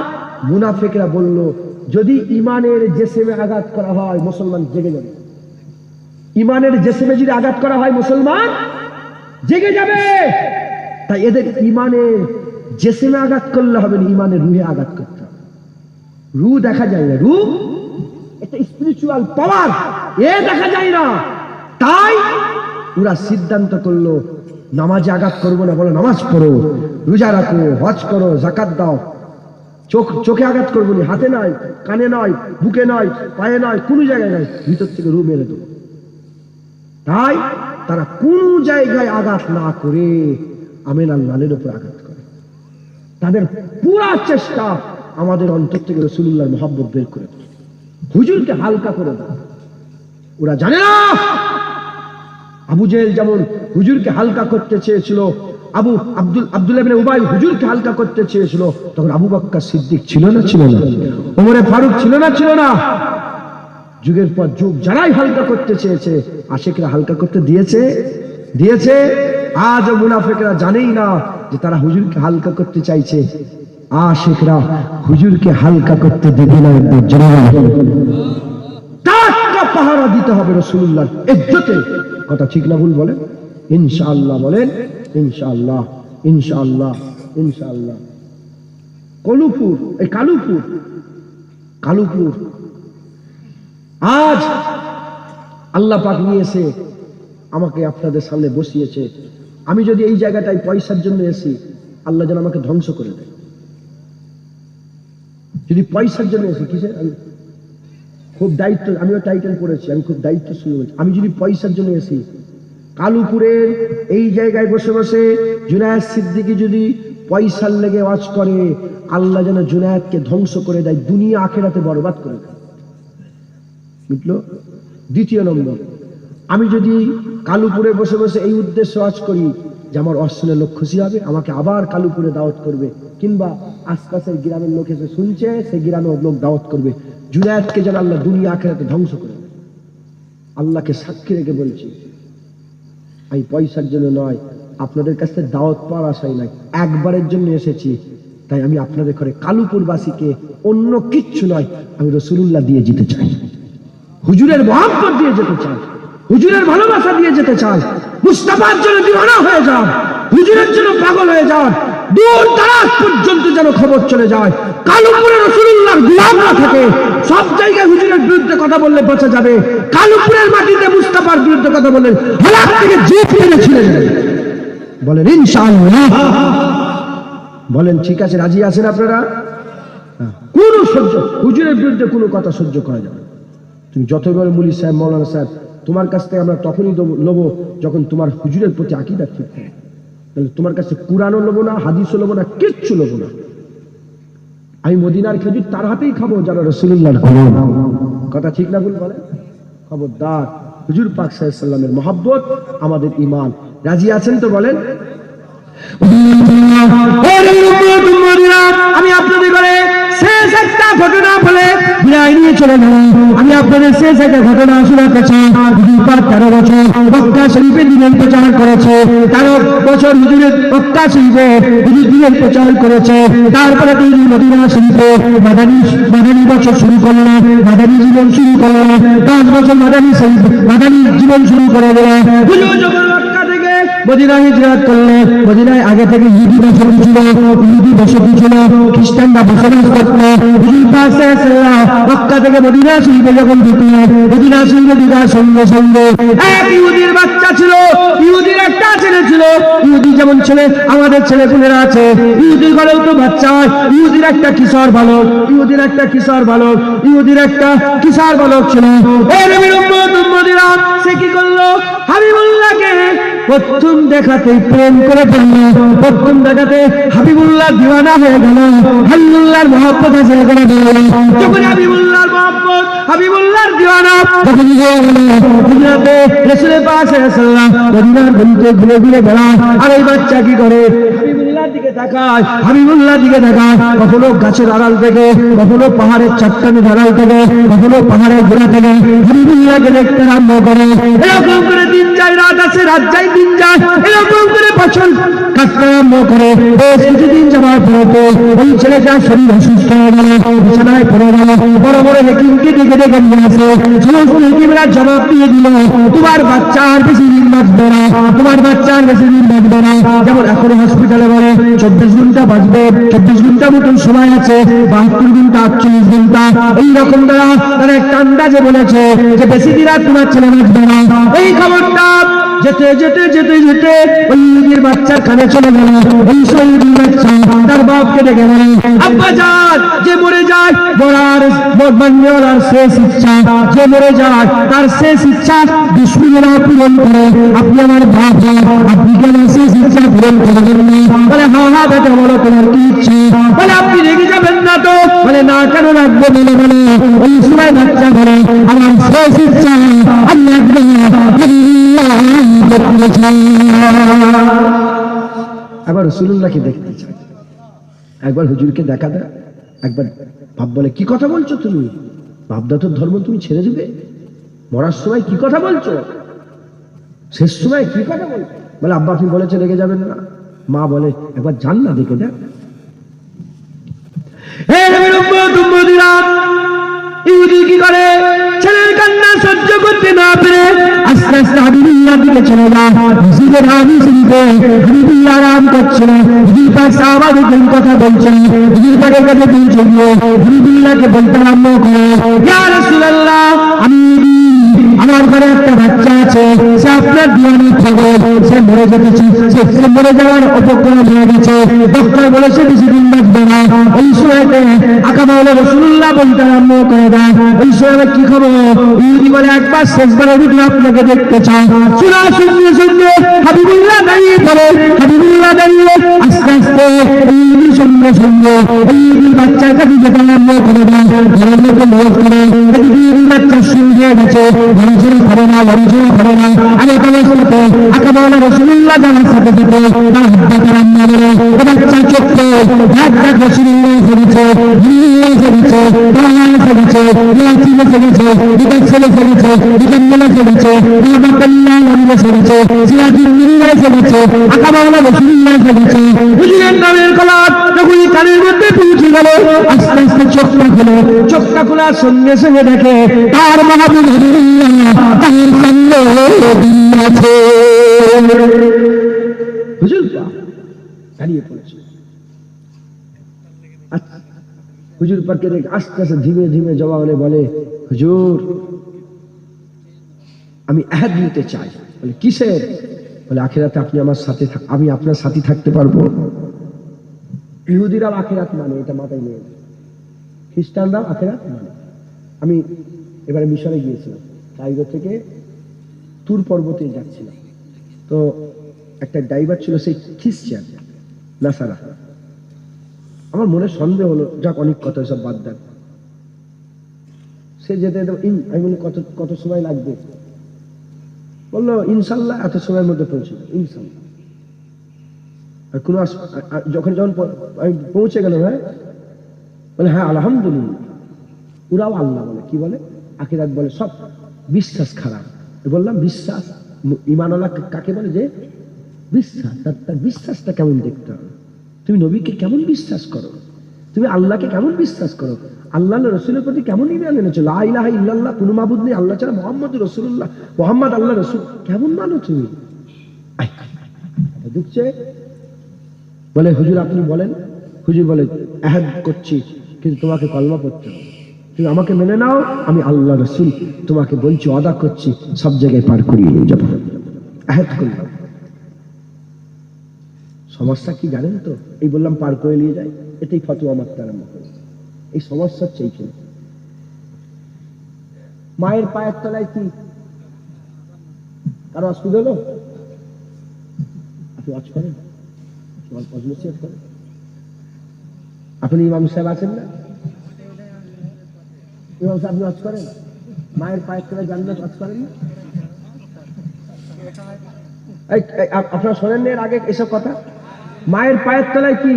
মুনাফিকরা বলল, যদি ইমানের জেসেমে আঘাত করা হয়, মুসলমান জেগে যাবে। ইমানের জেসেমে যদি আঘাত করা হয়, মুসলমান জেগে যাবে। তাই এদের ইমানের জেসেমে আঘাত করলে হবে না, ইমানের রুহে আঘাত করতে হবে। রু দেখা যায় না, রু একটা স্পিরিচুয়াল পাওয়ার, এ দেখা যায় না। তাই ওরা সিদ্ধান্ত করলো নামাজে আঘাত করবো না, বলো নামাজ পড়ো, রোজা রাখো, হজ করো, যাকাত দাও। চোখে আঘাত করবো না, হাতে নয়, কানে নয়, বুকে নয়, পায়ে নয়, কোনো জায়গায় নয়, ভিতর থেকে রু মেরে দেবো। তাই তারা কোন জায়গায় আঘাত না করে আমেন আল্লাহের উপর আঘাত করে। তাদের পুরা চেষ্টা আমাদের অন্তর থেকে রাসূলুল্লাহর মহব্বত বের করে দেয়, হুজুরকে হালকা করে দেয়। ওরা জানে না আবু জেহেল যেমন হুজুরকে হালকা করতে চেয়েছিল, আব্দুল্লাহ ইবনে উবাই হুজুরকে হালকা করতে চেয়েছিল, তখন আবু বকর সিদ্দিক ছিল না ছিল না? ওমরে ফারুক ছিল না ছিল না? যুগের পর যুগ যারাই হালকা করতে চেয়েছে, আশিকরা হালকা করতে দিয়েছে। আজও মুনাফিকরা জানেই না যে তারা হুজুরকে হালকা করতে চাইছে। আশিকরা হুজুরকে হালকা করতে দেবে না। টাটকা পাহারা দিতে হবে রাসূলুল্লাহর ইজ্জতে। কথা ঠিক না ভুল বলেন? ইনশাআল্লাহ বলেন, ইনশাআল্লাহ, ইনশাআল্লাহ, ইনশাআল্লাহ। কালুপুর আজ আল্লাহ পাক নিয়ে এসে আমাকে আপনাদের সামনে বসিয়েছে। আমি যদি এই জায়গাটায় পয়সার জন্য এসি, আল্লাহ যেন আমাকে ধ্বংস করে দেয়। যদি পয়সার জন্য এসি, কিসের খুব দায়িত্ব, আমিও টাইটেল পড়েছি, আমি খুব দায়িত্বশীল বলছি। আমি যদি পয়সার জন্য এসি, কালুপুরের এই জায়গায় বসে বসে জুনায়েদ সিদ্দিকী যদি পয়সার লেগে ওয়াজ করে, আল্লাহ যেন জুনায়েদকে ধ্বংস করে দেয়, দুনিয়া আখিরাতে বরবাদ করে দেয়। বুঝলো? দ্বিতীয় নম্বর, আমি যদি কালুপুরে বসে বসে এই উদ্দেশ্যে ওয়াজ করি যে আমার অশ্বিনে লোক খুশি হবে, আমাকে আবার কালুপুরে দাওয়াত করবে, কিংবা আশপাশের গ্রামের লোক এসে শুনছে, সেই গ্রামের লোক দাওয়াত করবে, জুনায়েদকে যেন আল্লাহ দুনিয়া আখিরাতে ধ্বংস করে দেয়। আল্লাহকে সাক্ষী রেখে বলছি, আমি পয়সার জন্য নয়, আপনাদের কাছে দাওয়াত পাওয়ার আশাই নাই, একবারের জন্য এসেছি। তাই আমি আপনাদের ঘরে কালুপুরবাসীকে অন্য কিচ্ছু নয়, আমি রাসূলুল্লাহ দিয়ে যেতে চাই, হুজুরের মহব্বত দিয়ে যেতে চাই, হুজুরের ভালোবাসা দিয়ে যেতে চাই। মুস্তাফার জন্য দিওয়ানা হয়ে যান, হুজুরের জন্য পাগল হয়ে যান, দূর দারাজ পর্যন্ত যেন খবর চলে যায় কালুপুরে রাসূলুল্লাহর গোলাম না থাকে। সব জায়গায় হুজুরের বিরুদ্ধে কথা বললে বাঁচা যাবে, কালুপুরের মাটিতে মুস্তাফার বিরুদ্ধে কথা বললে হালাক থেকে জিভ টেনে ছিঁড়ে যাবে। বলেন ইনশাআল্লাহ, বলেন ঠিক আছে, রাজি আছেন আপনারা? কোন সহ্য, হুজুরের বিরুদ্ধে কোনো কথা সহ্য করা যাবে। তুমি যতবার মুলি সাহেব, মৌলানা সাহেব, তোমার কাছ থেকে আমরা তখনই লব যখন তোমার হুজুরের প্রতি আকীদা ঠিক থাকে। তাহলে তোমার কাছে কুরআনও লব না, হাদিসও লব না, কিচ্ছু লব না। আমি মদিনার খেজুর তার হাতেই খাবো যারা রাসূলুল্লাহর গোলাম। কথা ঠিক না ভুল বলেন? খবরদার, হুজুর পাক সাল্লাল্লাহু আলাইহি ওয়াসাল্লামের মহব্বত আমাদের ঈমান। রাজি আছেন তো বলেন? আমি আপনাদের ঘরে শেষ একটা ঘটনা বলে বিদায় নিয়ে চলে গেলাম। আমি আপনাদের শেষ একটা ঘটনা শোনাতে চাই। 13 বছর মক্কা শরীফে দ্বীনের প্রচার করেছে, 13 বছর হুজুরের মক্কা শরীফে হুজুর দ্বীনের প্রচার করেছে। তারপরে তিনি মদিনা শরীফে মাদানী বছর শুরু করলেন, মাদানী জীবন শুরু করলেন। 10 বছর মাদানী জীবন শুরু করে দিলেন। হুজুর যখন মক্কা থেকে মদিনায় হিজরত করলেন, মদিনায় আগে থেকে ইহুদি বসতি ছিল, খ্রিস্টানরা বসবাস করত। হুজুর পাক সাল্লাল্লাহু মক্কা থেকে মদিনা শরীফে যখন ঢুকলেন, মদিনা শরীফে ঢোকার সঙ্গে সঙ্গে এক ইহুদির বাচ্চা ছিল, ইহুদির একটা ছেলে ছিল। ইহুদি যেমন ছেলে আমাদের ছেলেপুলেরা আছে, ইহুদির ঘরেও তো বাচ্চা হয়। ইহুদির একটা কিশোর বালক ছিল। এর বিরুদ্ধে সে কি করলো? হাবিবুল্লাহকে প্রথম দেখাতেই প্রেম করে ফেললো, প্রথম দেখাতে হাবিবুল্লাহ দিওয়ানা হয়ে গেল, হাবিবুল্লাহর মহব্বত হাসিল করে দিল। যখন হাবিবুল্লাহর মহব্বত, হাবিবুল্লাহর দিওয়ানা যখন হয়ে গেল, মদিনাতে রাসূল পাক সাল্লাল্লাহু আলাইহি ওয়াসাল্লাম মদিনার গলিতে ঘুরে ঘুরে বেড়ায়। আর এই বাচ্চা কি করে? হাবিবুল্লাহর দিকে তাকায়, কখনো গাছের আড়াল থেকে, কখনো পাহাড়ের চাট্টানের আড়াল থেকে, কখনো পাহাড়ের গোড়া থেকে হাবিবুল্লাহকে দেখতে আরম্ভ করে। এরকম করে দিন যায়, রাত আসে, রাত যায়, দিন যায়, এরকম করে বছর কাটতে আরম্ভ করে। বেশ কিছুদিন যাওয়ার পরে ওই ছেলেটার শরীর অসুস্থ হয়ে গেল, বিছানায় পড়ে গেল। বড় বড় হেকিমকে ডেকে নিয়ে আসে। সমস্ত হেকিমরা জবাব দিয়ে দিল, তোমার বাচ্চা আর বেশি দিন বাঁচবে না, তোমার বাচ্চা আর বেশি দিন বাঁচবে না। যেমন এখন হসপিটালে বলে 24 ঘন্টা বাঁচবে, 24 ঘন্টা মতন সময় আছে, 72 ঘন্টা, 48 ঘন্টা, এইরকম তারা একটা আন্দাজে বলেছে যে বেশি দিন আর তোমার ছেলে বাঁচবে না। এই খবরটা যেতে যেতে যেতে যেতে ওই ইহুদির বাচ্চার কানে চলে গেল। ওই ইহুদির বাচ্চা তার বাপকে ডেকে বলে, আব্বা যান, যে মরে যায় মরার শেষ ইচ্ছা, যে মরে যায় তার শেষ ইচ্ছা দুশমনেরা পূরণ করে, আপনি আমার বাপ, আপনি কেন শেষ ইচ্ছা পূরণ করবেন না? বলে হ্যাঁ বেটা, বলো তোমার কি ইচ্ছে? বলে আপনি রেগে যাবেন না তো? বলে না, কেন রাখবো? বলে ওই সময় বাচ্চা বলে, আমার শেষ ইচ্ছা আমি করেছে। একবার রাসূলুল্লাহকে দেখতে চাই, একবার হুজুরকে দেখা দেয়, একবার বাপ বলে কি কথা বলছো তুমি, বাপদাতর ধর্ম তুমি ছেড়ে দেবে, মরার সময় কি কথা বলছো, শেষ সময় কি কথা বলছো? বলে আব্বা আপনি বলেছে রেগে যাবেন না। মা বলে একবার যান না দেখে দেখ। হে নবীর উম্মত উম্মতিরা, ইহুদি কি করে, ছেলের কান্না সহ্য করতে না পেরে আস্তে আস্তে হাবিবুল্লাহ দিকে চলে যায়। মসজিদের হাদিস শরীফে হাবিবুল্লাহ আরাম করছিল, হুজুর পাক সাহাবাদের কথা বলছেন, হুজুর পাকের কাছে পৌঁছে গিয়ে হাবিবুল্লাহকে বলতে আরম্ভ করে, ইয়া রাসূলুল্লাহ, আমার ঘরে একটা বাচ্চা আছে, সে আপনার দিওয়ানি খবর, সে মরে যেতেছে, সে মরে যাওয়ার উপক্রম হয়ে গেছে, ডক্টর বলেছে বেশি দিন বাঁচবে না। ওই সময়তে আকাবা হলো রাসূলুল্লাহ বলতে আরম্ভ করে দেয়, ওই সময় কি খবর? ইহুদি বলে একবার শেষবারের মতো আপনাকে দেখতে চাই। শোনার সঙ্গে সঙ্গে হাবিবুল্লাহ দাঁড়িয়ে পড়ে, হাবিবুল্লাহ দাঁড়িয়ে আস্তে আস্তে ইহুদির সঙ্গে সঙ্গে ইহুদির বাচ্চার কাছে যেতে আরম্ভ করে দেয়, ঘরের মধ্যে লোক করে ইহুদির বাচ্চা শুরু হয়ে গেছে, মানুষের ঘরে না, মানুষের ঘরে না। আমি অবস্থাতে আকাবা হলো রাসূলুল্লাহ জানার সাথে সাথে তার হাতটা আরম্ভ করে বাচ্চার চোখে ঢাক ঢাক রাসূলুল্লাহ ফেলেছে, ফেলেছে, ফেলেছে, ফেলেছে, দিকে ছেলে ফেলেছে, দিকে মেলে ফেলেছে, রহমাতুল্লাহ আলাইহি ফেলেছে, সিরাজুল্লাহ ফেলেছে, আকাবা হলো রাসূলুল্লাহ ফেলেছে। হুজুরের নামের কলাপ যখনই কানের মধ্যে পৌঁছে গেল, আস্তে আস্তে চোখটা খুলে, চোখটা খোলার সঙ্গে সঙ্গে দেখে তার মাহবুব হাবিবুল্লাহ তার সঙ্গে আছে। হুজুর পাক দাঁড়িয়ে পড়েছে। হুজুর পাককে দেখে আস্তে আস্তে ধীমে ধীমে জবানে বলে, হুজুর আমি আহাদ নিতে চাই। বলে কিসের? বলে আখিরাতে আপনি আমার সাথে, আমি আপনার সাথে থাকতে পারবো। ইহুদিরাও আখিরাত মানে, এটা মাথায় নিয়ে, খ্রিস্টানরাও আখিরাত মানে। আমি এবারে মিশরে গিয়েছিলাম, কায়রো থেকে তুর পর্বতে যাচ্ছিলাম, তো একটা ড্রাইভার ছিল সেই খ্রিস্টান নাসারা। আমার মনে সন্দেহ হলো, যাক অনেক কথা সব বাদ দেন, সে যেতে আমি বলি কত সময় লাগবে? বললো ইনশাল্লাহ এত সময়ের মধ্যে পৌঁছবে, ইনশাল্লাহ। আর কোনো যখন আমি পৌঁছে গেলাম, হ্যাঁ বলে হ্যাঁ আলহামদুলিল্লাহ। ওরাও আল্লাহ বলে, কি বলে? আখিরাত বলে। সব বিশ্বাস খারাপ। বললাম বিশ্বাস, ঈমানওয়ালা কাকে বলে? যে বিশ্বাস, তার বিশ্বাসটা কেমন দেখতে হবে। তুমি নবীকে কেমন বিশ্বাস করো, তুমি আল্লাহকে কেমন বিশ্বাস করো, আল্লাহ রসুলের প্রতি কেমন ঈমান এনেছো, লা ইলাহা ইল্লাল্লাহ, কোনো মাবুদ নেই আল্লাহ ছাড়া, মুহাম্মদুর রাসূলুল্লাহ, মুহাম্মদ আল্লাহ রসুল, কেমন মানো তুমি? ঢুকছে, বলে হুজুর আপনি বলেন। হুজুর বলে আহাদ করছি, কিন্তু তোমাকে কলমা পড়তে হবে, তুমি আমাকে মেনে নাও, আমি আল্লাহ রসুল তোমাকে বলছি, ওয়াদা করছি সব জায়গায় পার করিয়ে নিয়ে যাবো। আহাদ করলাম। সমস্যা কি জানেন তো? এই বললাম পার করে নিয়ে যায়, এটাই ফতোয়া মারতে আরম্ভ করে। এই সমস্যার চাইছে মায়ের পায়ের তলায় কি কারো অসুবিধা হলো? আপনি ওয়াজ করেন, আপনি ইমাম সাহেব আছেন না? ইমাম সাহেব আপনি ওয়াজ করেন, মায়ের পায়ের তলায় জান্নাত ওয়াজ করেন না? আপনারা শোনেন এর আগে এসব কথা? মায়ের পায়ের তলায় কি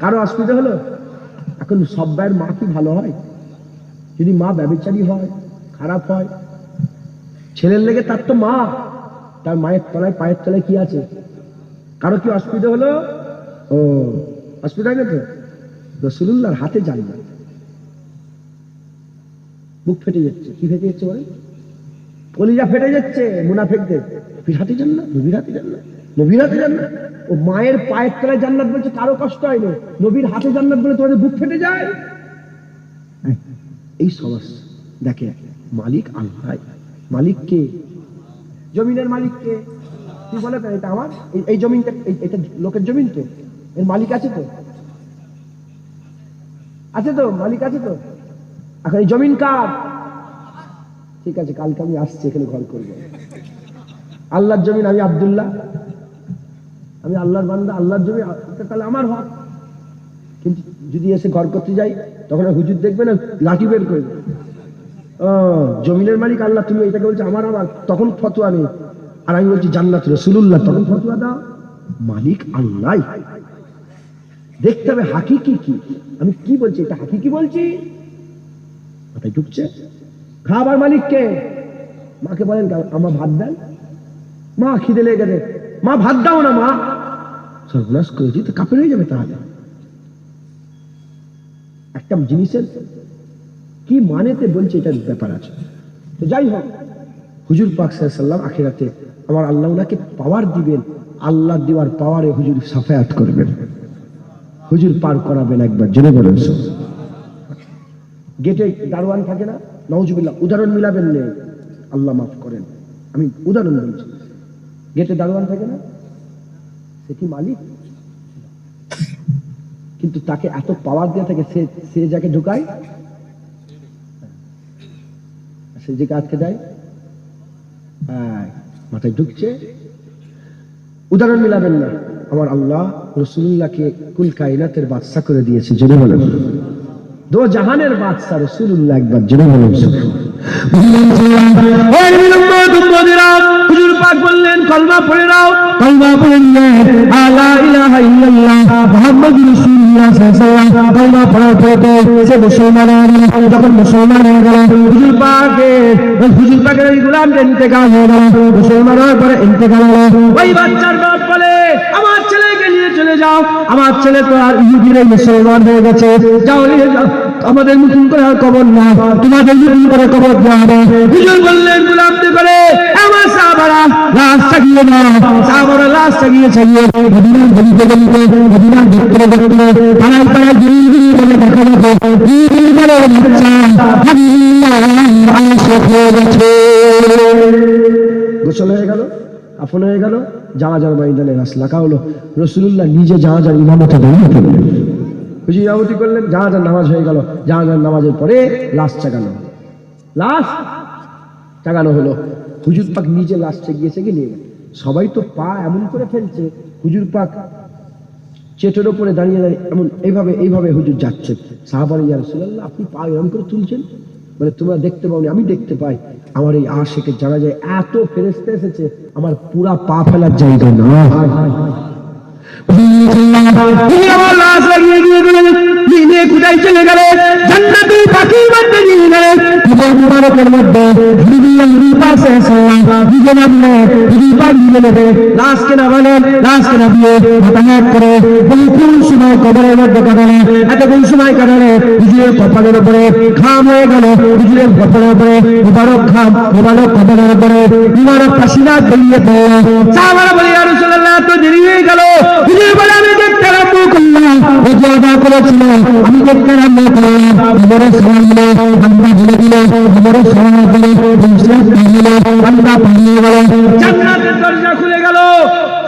কারো অসুবিধা হলো? এখন সব ভাইয়ের মা কি ভালো হয়? যদি মা ব্যভিচারী হয়, খারাপ হয়, ছেলের লেগে তার তো মা, তার মায়ের তলায় পায়ের তলায় কি আছে? কারো কি অসুবিধা হলো? ও অসুবিধা নেই তো? রাসূলুল্লাহর হাতে জান্নাত। বুক ফেটে যাচ্ছে। কি ফেটে যাচ্ছে বলে? কলিজা ফেটে যাচ্ছে মুনাফিকদের। নবীর হাতে জান্নাত, নবীর হাতে জান্নাত, নবীর হাতে জান্নাত। ও মায়ের পায়ের তলায় জান্নাত বলছে, কারো কষ্ট হয়নি, নবীর হাতে জান্নাত বলে তোমাদের বুক ফেটে যায়। এই সমস্যা। দেখে মালিক আল্লাহ। মালিক কে? জমিনের মালিক কে? কি বলে এটা আমার, এই জমিনটা, এটা লোকের জমিন তো, এর মালিক আছে তো, আছে তো, মালিক আছে তো। এখন এই জমিন কার? ঠিক আছে, কালকে আমি আসছি, এখানে ঘর করবো। আল্লাহর জমিন, আমি আব্দুল্লাহ, আমি আল্লাহর বান্দা, আল্লাহর জমি, তাহলে আমার হক। কিন্তু যদি এসে ঘর করতে যাই, তখন হুজুর দেখবে না, লাঠি বের করবে। জমিনের মালিক আল্লাহ, তুমি এটাকে বলছো আমার আমার, তখন ফতোয়া নেই। আর আমি বলছি জান্নাত রাসূলুল্লাহ, তখন ফতোয়া দাও মালিক আল্লাহ। দেখতে হবে হাকিকি কি, আমি কি বলছি এটা হাকিকি বলছি, মাথায় ঢুকছে? খাবার মালিক কে? মাকে বলেন আমার ভাত দেন, মা খিদে লেগে গেছে, মা ভাত দাও না, মা সর্বনাশ করেছি তো কাপড় হয়ে যাবে। তাহলে একটা জিনিসের কি মানেতে বলছে এটার ব্যাপার আছে। তো যাই হোক, হুজুর পাক সাল্লাল্লাহু আলাইহি ওয়াসাল্লাম আখিরাতে আমার আল্লাহ ওনাকে পাওয়ার দিবেন, আল্লাহ দেওয়ার পাওয়ারে হুজুর সাফায়াত করবেন, হুজুর পার করাবেন একবার, জেনে বলেন। গেটে দারোয়ান থাকে না, নাউজুবিল্লাহ, উদাহরণ মিলাবেন না, আল্লাহ মাফ করেন, আমি উদাহরণ বলছি। গেটে দারোয়ান থাকে না, সে কি মালিক? কিন্তু তাকে এত পাওয়ার দিয়ে থাকে, সে যাকে ঢুকায় সে যে আটকে দেয়, মাথায় ঢুকছে। উদাহরণ মিলাবেন না, আমার আল্লাহ রাসূলুল্লাহকে কুল কায়নাতের বাদশা করে দিয়েছে, জেনে বলেন। দো জাহানের বাদশা রাসূলুল্লাহ, একবার জেনে বলেন। হুজুর পাক বললেন কলমা পড়ে নাও, কলমা পড়ে নিয়ে লা ইলাহা ইল্লাল্লাহ মুহাম্মাদুর রাসূলুল্লাহ সাল্লাল্লাহু আলাইহি ওয়াসাল্লাম কলমা পড়ার পরে সে মুসলমান হয়ে গেল। যখন মুসলমান হয়ে গেল, হুজুর পাকের ওই গোলামদের ইন্তেকাল হয়ে গেল, মুসলমান হওয়ার পরে ইন্তেকাল হলো। ওই বাচ্চার বাপ বলে আমার ছেলেকে নিয়ে চলে যাও, আমার ছেলে তো আর ইহুদিরাই মুসলমান হয়ে গেছে, যাও নিয়ে যাও, আমাদের নতুন করে আর কবর না, তোমাদের নতুন করে কবর দেওয়া হবে। হুজুর বললেন গোলামদের করে আমার সাহাবারা লাশ চাগিয়ে দাও, সাহাবারা লাশ চাগিয়ে চাগিয়ে মদিনার গলিতে গলিতে, মদিনার ভিতরে ভিতরে, পাড়ায় পাড়ায় গিরি গিরি বলে দেখা যাবে গিরি বলে বাচ্চা আশিক হয়ে গেছে। গোসল হয়ে গেল, কাফন হয়ে গেল, জানাজার ময়দানে লাশ রাখা হলো। রাসূলুল্লাহ নিজে জানাজার ইমামতে দাঁড়িয়ে পড়লেন, হুজুর ইমামতি করলেন, জানাজার নামাজ হয়ে গেল। জানাজার নামাজের পরে লাশ চাগানো, লাশ চাগানো হলো। হুজুর পাক নিজে লাশ চাগিয়েছে কি নিয়ে, সবাই তো পা এমন করে ফেলছে, হুজুর পাক চেটের উপরে দাঁড়িয়ে দাঁড়িয়ে এমন এইভাবে এইভাবে হুজুর যাচ্ছে। সাহাবারা ইয়া রাসূলুল্লাহ আপনি পা এমন করে তুলছেন, বলে তোমরা দেখতে পাওনি, আমি দেখতে পাই। আমার এই আশিকের জানা যায় এত ফেরেশতা এসেছে, আমার পুরা পা ফেলার জায়গা না। আমার লাশ লাগিয়ে দিয়ে নিয়ে কোথায় চলে গেল, জান্নাতি পাখির মধ্যে নিয়ে গেল। মুবারকের মধ্যে পাশে নিজে নামলে নিয়ে নেবে, লাশকে নামালেন, লাশকে নামিয়ে হতাহত করে বহুক্ষণ সময় কবরের মধ্যে কাটালে, এতক্ষণ সময় কাটালে হুজুরের কপালের উপরে ঘাম হয়ে গেল, হুজুরের কপালের উপরে মুবারক ঘাম, মুবারক কপালের উপরে মুবারক পাসিনা বেরিয়ে পড়ল। সাহাবারা বলে ইয়া রাসূলুল্লাহ এত দেরি হয়ে গেল। হুজুর বলে আমি দেখতে আরম্ভ করলাম, ও যে আদা করেছিল আমি দেখতে আরম্ভ করলাম, আমারও সালাম দিল, বান্দা ভুলে দিল, আমারও সালাম দিল, ইসলাম দিল, বান্দা পালিয়ে গেল। জান্নাতের দরজা খুলে গেল,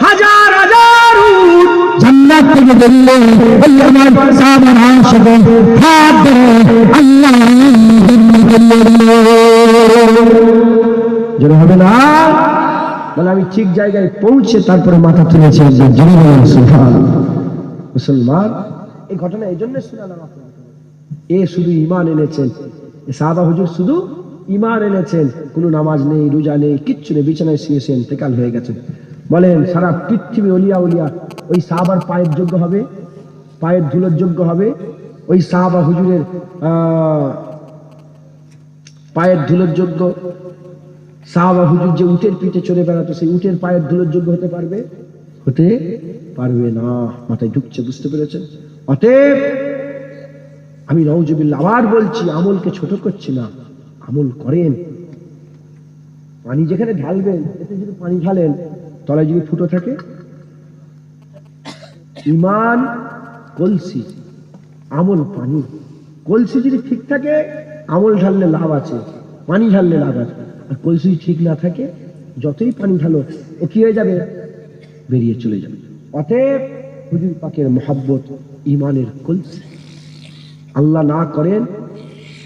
হাজার হাজার উট জান্নাত থেকে বেরিয়ে ওই আমার সাহাবার আশিক হাত ধরে আল্লাহ যেন হবে না, বলে আমি ঠিক জায়গায় পৌঁছে তারপরে মাথা তুলেছি। মুসলমান এই ঘটনা এই জন্য শোনালাম, এ শুধু ঈমান এনেছেন, সাহাবা হুজুর শুধু ঈমান এনেছেন, কোনো নামাজ নেই, রোজা নেই, কিচ্ছু নেই, বিছানায় শুয়েছে ইন্তেকাল হয়ে গেছেন। বলেন সারা পৃথিবী ওলিয়া উলিয়া ওই সাহাবার পায়ের যোগ্য হবে, পায়ের ধুলোর যোগ্য হবে, ওই সাহাবা হুজুরের পায়ের ধুলোর যোগ্য, সাহাবা হুজুর যে উটের পিঠে চড়ে বেড়াতো সেই উটের পায়ের ধুলোর যোগ্য হতে পারবে? হতে পারবে না। মাথায় ঢুকছে, বুঝতে পেরেছেন? অতএব আমি নাউজুবিল্লাহ আবার বলছি, আমলকে ছোট করছি না, আমল করেন। পানি যেখানে ঢালবেন, এতে যদি পানি ঢালেন তলায় যদি ফুটো থাকে, ঈমান কলসি, আমল পানি। কলসি যদি ঠিক থাকে আমল ঢাললে লাভ আছে, পানি ঢাললে লাভ আছে। আর কলসি ঠিক না থাকে যতই পানি ঢালো ও কি হয়ে যাবে? বেরিয়ে চলে যাবে। অতএব হুজুর পাকের মহব্বত ঈমানের কলসি। আল্লাহ না করেন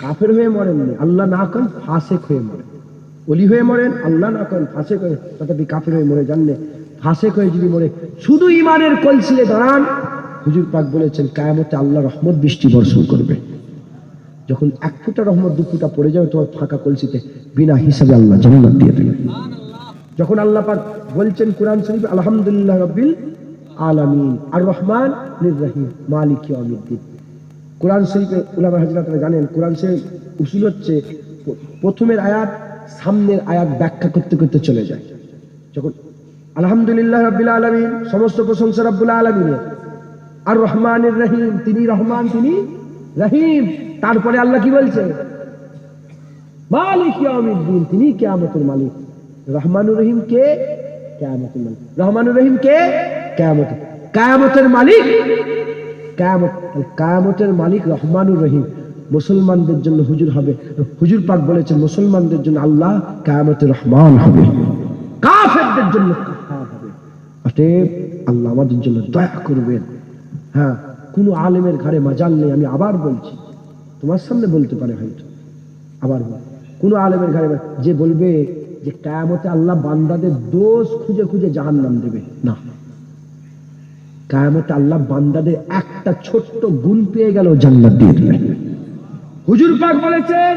কাফের হয়ে মরেন, আল্লাহ না করেন ফাসেক হয়ে মরেন, ওলি হয়ে মরেন, আল্লাহ না করেন ফাসেক হয়ে, তথাপি কাফের হয়ে মরে জানলে ফাসেক হয়ে যদি মরে শুধু ঈমানের কলসিলে দাঁড়ান, হুজুর পাক বলেছেন কিয়ামতে আল্লাহ রহমত বৃষ্টি বর্ষণ করবে। যখন এক ফোঁটা রহমত দু ফোঁটা পড়ে যাবে তোমার ফাঁকা কলসিতে, বিনা হিসাবে আল্লাহ জান্নাত দিয়ে দেবে। যখন আল্লাহ পাক বলছেন কোরআন শরীফ আলহামদুলিল্লাহ রাব্বিল আলামিন আর রহমান রহিম মালিক ইয়াউমিদ্দিন, কোরআন শরীফে উলামা হাজরাতরা জানেন কোরআন শরীফ উসুল হচ্ছে প্রথমের আয়াত সামনের আয়াত ব্যাখ্যা করতে করতে চলে যায়। যখন আলহামদুলিল্লাহ রাব্বিল আলামিন সমস্ত প্রশংসা রব্বুল আলামিনের, আর রহমানির রহিম তিনি রহমান তিনি রহিম, তারপরে আল্লাহ কি বলছে মালিক ইয়াউমিদ্দিন তিনি কিয়ামতের মালিক। রহমানুর রহিম কে? কিয়ামতের মালিক। রহমানুর রহিম কে? কিয়ামতের মালিক। কিয়ামতের মালিক রহমানুর রহিম। মুসলমানদের জন্য হুজুর হবে, হুজুর পাক বলেছেন মুসলমানদের জন্য আল্লাহ কিয়ামতের রহমান হবে, কাফেরদের জন্য কাফার হবে। অতএব আল্লাহ আমাদের জন্য দয়া করবেন। হ্যাঁ, কোন আলেমের ঘরে মাজাল নেই, আমি আবার বলছি, তোমার সামনে বলতে পারে হয়তো, আবার কোন আলেমের ঘরে যে বলবে যে কিয়ামতে আল্লাহ বান্দাদের দোষ খুঁজে খুঁজে জাহান্নাম দেবে, না। কিয়ামতে আল্লাহ বান্দাদের একটা ছোট্ট গুণ পেয়ে গেল জান্নাত দিয়ে দেবে। হুজুর পাক বলেছেন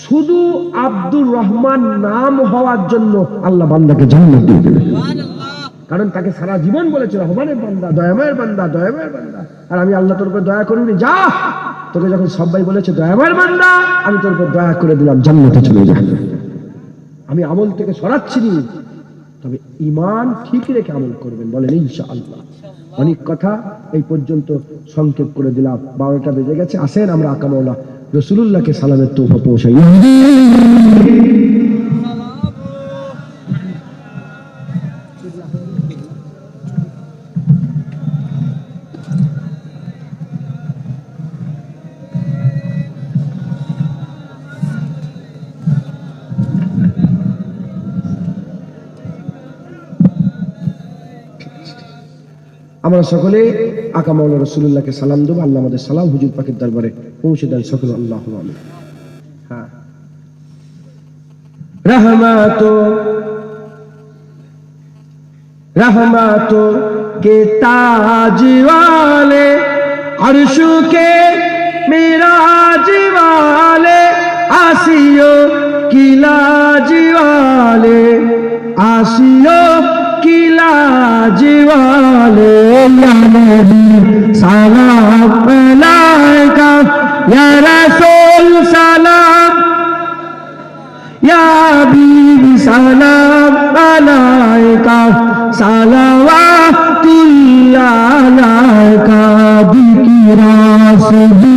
শুধু আব্দুর রহমান নাম হওয়ার জন্য আল্লাহ বান্দাকে জান্নাত দিয়ে দেবে, কারণ তাকে সারা জীবন বলেছে রহমানের বান্দা, দয়াময়ের বান্দা, দয়াময়ের বান্দা। আর আমি আল্লাহ তোর উপর দয়া করিনি, যা, তোকে যখন সবাই বলেছে দয়াময়ের বান্দা, আমি তোর উপর দয়া করে দিলাম, জান্নাতে চলে যা। আমি আমল থেকে সরাচ্ছি নি, তবে ঈমান ঠিক রেখে আমল করবেন, বলেন ইনশাআল্লাহ। অনেক কথা এই পর্যন্ত সংক্ষেপ করে দিলাম, 12টা বেজে গেছে। আসেন আমরা আকামউল্লাহ রাসূলুল্লাহকে সালামের তোহফা পৌঁছাই। আমরা সকলে আকা মাওলানা রাসূলুল্লাহকে সালাম দেব। আল্লাহ আমাদের সালাম হুজুর পাকের দরবারে পৌঁছে দেন সকলে, আল্লাহুম্মা আমিন। হ্যাঁ, रहमतो के ताज वाले, अर्शों के मिराज वाले, आसियों की लाज वाले, आसियों की लाज वाले, या नबी सलाम अलैका, या रसूल सलाम, या बीबी सलाम अलैका, सलावातुल्लाह अलैका, बिकिरा सदी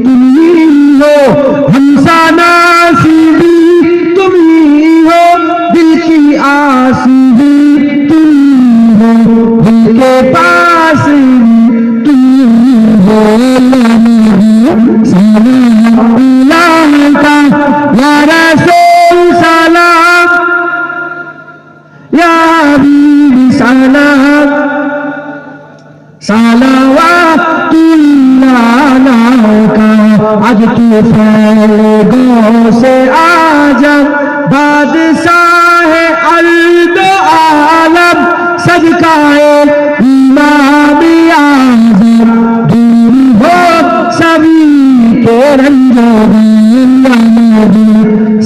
तुम्ही हो, हमसाना सीधी तुम्ही हो, दिल की आसीधी तुम्ही हो, दिल के पास तुम्ही हो, सलाम अलैका, या रसूल सलाम, या बीबी सलाम, सलावातुल्लाह अलैका। आज तू फैल गो से आजा, बादशाह अर्द आलम, सदकाए इमाम आज़म, दूर हो सभी के रंजो,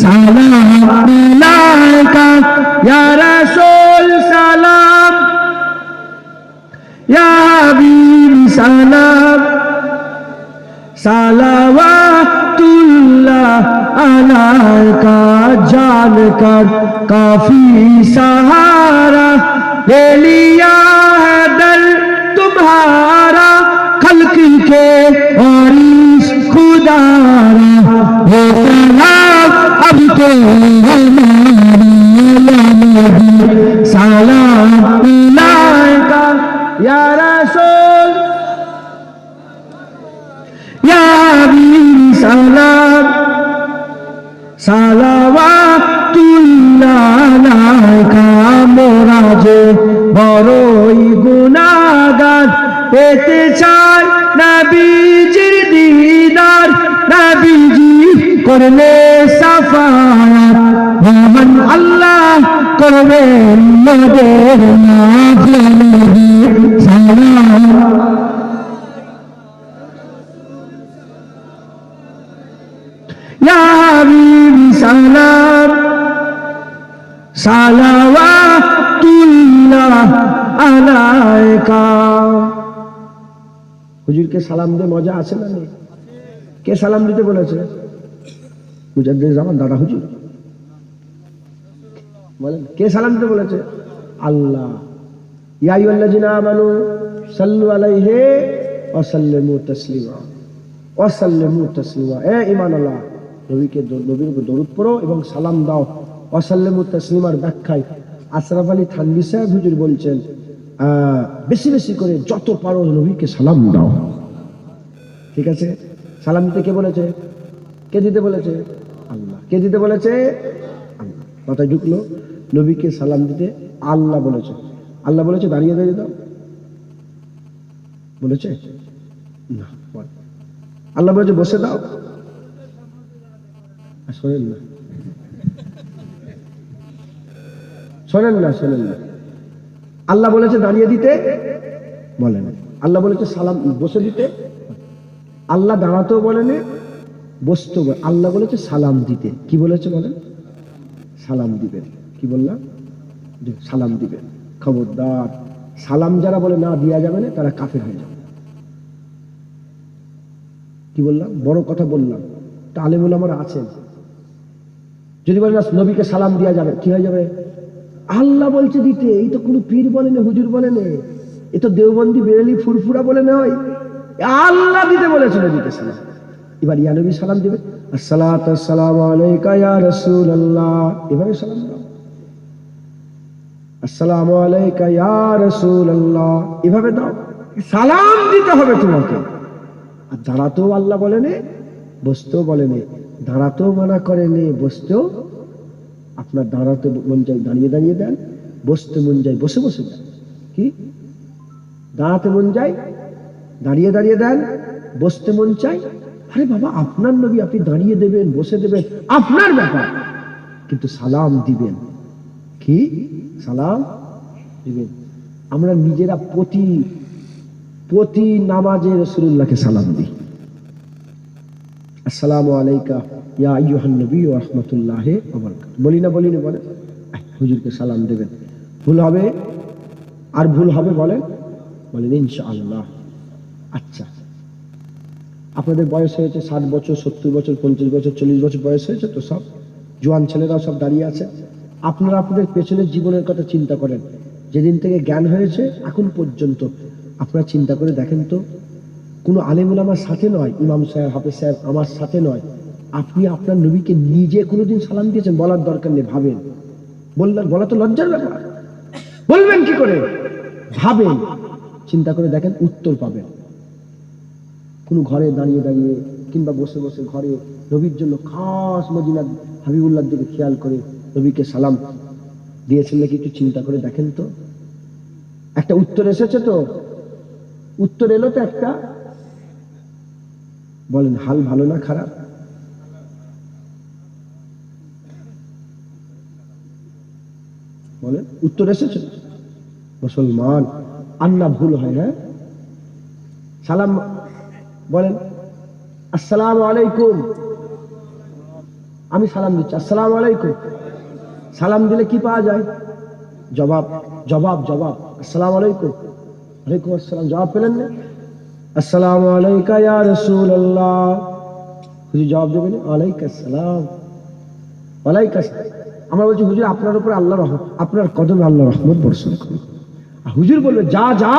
सलाम अलैका, या रसूल सलाम, या हबीब सलाम, सलावातुल्लाह अलैका। जान कर काफी सहारा ले लिया है दर तुम्हारा, खल्क के और इस खुदारा हो सलाम अब तो सलाम अलैका, या रसूल, या हबीब सलाम, सलावातुल्लाह अलैका। मोरा যে বড়ই গুনাহগার, পেতে চায় নবীজির দিদার, নবীজি করলে সাফায়াত, মহান আল্লাহ করবেন মোদের মাফ, সালাম या हबीब सलाम, সালাওয়াতুল্লাহ আলাইকা। হুজুরকে সালাম দিয়ে মজা আছে না নেই? কে সালাম দিতে বলেছে? মুজাদ্দিদ আমার দাদা হুজুর বলেন, কে সালাম দিতে বলেছে? আল্লাহ। ইয়া আইয়ুহাল্লাযিনা আমানু সাল্লু আলাইহি ওয়া সাল্লিমু তাসলিমা, ওয়া সাল্লিমু তাসলিমা। এ ঈমানওয়ালা, নবীর উপর দরুদ পড়ো এবং সালাম দাও। ওয়া সাল্লিমু তাসলিমার ব্যাখ্যায় আশরাফ আলী থানভী সাহেব হুজুর বলছেন, বেশি বেশি করে যত পারো নবীকে সালাম দাও। ঠিক আছে? সালাম দিতে কে বলেছে? কে দিতে বলেছে? আল্লাহ। কে দিতে বলেছে? আল্লাহ। মাথায় ঢুকলো, নবীকে সালাম দিতে আল্লাহ বলেছে। আল্লাহ বলেছে দাঁড়িয়ে দাঁড়িয়ে দাও, বলেছে না। আল্লাহ বলেছে বসে দাও। শোনেন না, শোনেন না, শোনেন না। আল্লাহ বলেছে দাঁড়িয়ে দিতে, বলেন। আল্লাহ বলেছে সালাম বসে দিতে, আল্লাহ দাঁড়াতেও বলেনি, বসতেও বলে। আল্লাহ বলেছে সালাম দিতে। কি বলেছে বলেন? সালাম দিবেন। কি বললাম? সালাম দিবেন। খবরদার, সালাম যারা বলে না দেয়া যাবে না, তারা কাফের হয়ে যাবে। কি বললাম? বড় কথা বললাম। আলেম ওলামারা আছেন, যদি বলেন নবীকে সালাম দেওয়া যাবে, কি হয়ে যাবে? আল্লাহ বলছে দিতে, এই তো কোনো পীর বলে না, হুজুর বলে না, এ তো দেওবন্দি বেরেলি ফুরফুরা বলে নয়, আল্লাহ দিতে বলেছিল দিতে সালাম। এবার ইয়া নবী সালাম দিবে, আসসালাতু আসসালামু আলাইকা ইয়া রাসূলুল্লাহ, এভাবে সালাম দাও। আসসালামু আলাইকা ইয়া রাসূলুল্লাহ, এভাবে দাও। সালাম দিতে হবে তোমাকে। আর দাঁড়াতেও আল্লাহ বলেনি, বসতেও বলেনি। দাঁড়াতেও মানা করেনি, বসতেও। আপনার দাঁড়াতে মন চাই দাঁড়িয়ে দাঁড়িয়ে দেন, বসতে মন চাই বসে বসে দেন। কি? দাঁড়াতে মন চাই দাঁড়িয়ে দাঁড়িয়ে দেন, বসতে মন চাই। আরে বাবা, আপনার নবী, আপনি দাঁড়িয়ে দেবেন, বসে দেবেন, আপনার ব্যাপার, কিন্তু সালাম দিবেন। কি? সালাম দিবেন। আমরা নিজেরা প্রতি নামাজে রাসূলুল্লাহকে সালাম দিই, আসসালামু আলাইকা ইয়া আইয়ুহান নবী ওয়া রাহমাতুল্লাহি ওয়া বারাকাতুহু। বলি না, বলি না? বলে হুজুরকে সালাম দেবেন। ভুল হবে? আর ভুল হবে বলেন? বলেন ইনশাআল্লাহ। আচ্ছা, আপনাদের বয়স হয়েছে 60 বছর, 70 বছর, 50 বছর, 40 বছর বয়স হয়েছে তো, সব জোয়ান ছেলেরাও সব দাঁড়িয়ে আছে। আপনারা আপনাদের পেছনের জীবনের কথা চিন্তা করেন। যেদিন থেকে জ্ঞান হয়েছে এখন পর্যন্ত আপনারা চিন্তা করে দেখেন তো, কোনো আলেম ওলামার সাথে নয়, ইমাম সাহেব, হাফেজ সাহেব, আমার সাথে নয়, আপনি আপনার নবীকে নিজে কোনোদিন সালাম দিয়েছেন? বলার দরকার নেই, ভাবেন। বললেন, বলা তো লজ্জার ব্যাপার, বলবেন কি করে? ভাবেন, চিন্তা করে দেখেন, উত্তর পাবেন। কোনো ঘরে দাঁড়িয়ে দাঁড়িয়ে কিংবা বসে বসে ঘরে নবীর জন্য খাস মদিনার হাবিবুল্লাহর দিকে খেয়াল করে নবীকে সালাম দিয়েছেন নাকি একটু চিন্তা করে দেখেন তো। একটা উত্তর এসেছে তো, উত্তর এলো তো একটা। বলেন হাল ভালো না খারাপ? বলেন, উত্তর এসেছে। মুসলমান, আন্না ভুল হয়? হ্যাঁ, সালাম বলেন, আসসালামু আলাইকুম, আমি সালাম দিচ্ছি, আসসালামু আলাইকুম। সালাম দিলে কি পাওয়া যায়? জবাব, জবাব, জবাব। আসসালামু আলাইকুম, ওয়ালাইকুম আসসালাম। জবাব পেলেন না? আসসালামু আলাইকা ইয়া রাসূলুল্লাহ, হুজুর জবাব দেবেন ওয়ালাইকুম আসসালাম, ওয়ালাইকুম আসসালাম। আমরা বলছি হুজুর আপনার উপর আল্লাহ রহমত, আপনার কদমে আল্লাহ রহমত বর্ষণ করুন। হুজুর বলবে যা যা,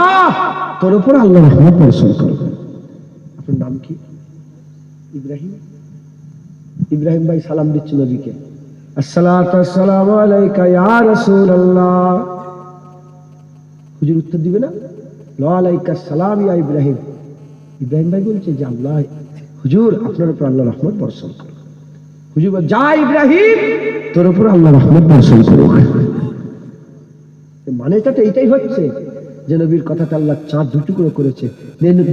তোর উপর আল্লাহ রহমত বর্ষণ করুন। আপনার নাম কি? ইব্রাহিম। ইব্রাহিম ভাই সালাম দিচ্ছে নবীকে, আসসালাতু আসসালামু আলাইকা ইয়া রাসূলুল্লাহ। হুজুর উত্তর দিবে না? ওয়ালাইকুম আসসালাম ইয়া ইব্রাহিম। ইব্রাহিম ভাই বলছে যে আল্লাহ, হুজুর আপনার উপর আল্লাহ রহমত বর্ষণ করুন। হুজুর বলে যা ইব্রাহিম, তোর উপর আল্লাহ রহমত বর্ষণ করুন। মানেটা তো এইটাই হচ্ছে যে নবীর কথাটা আল্লাহ চাঁদ দুটুকরো করেছে,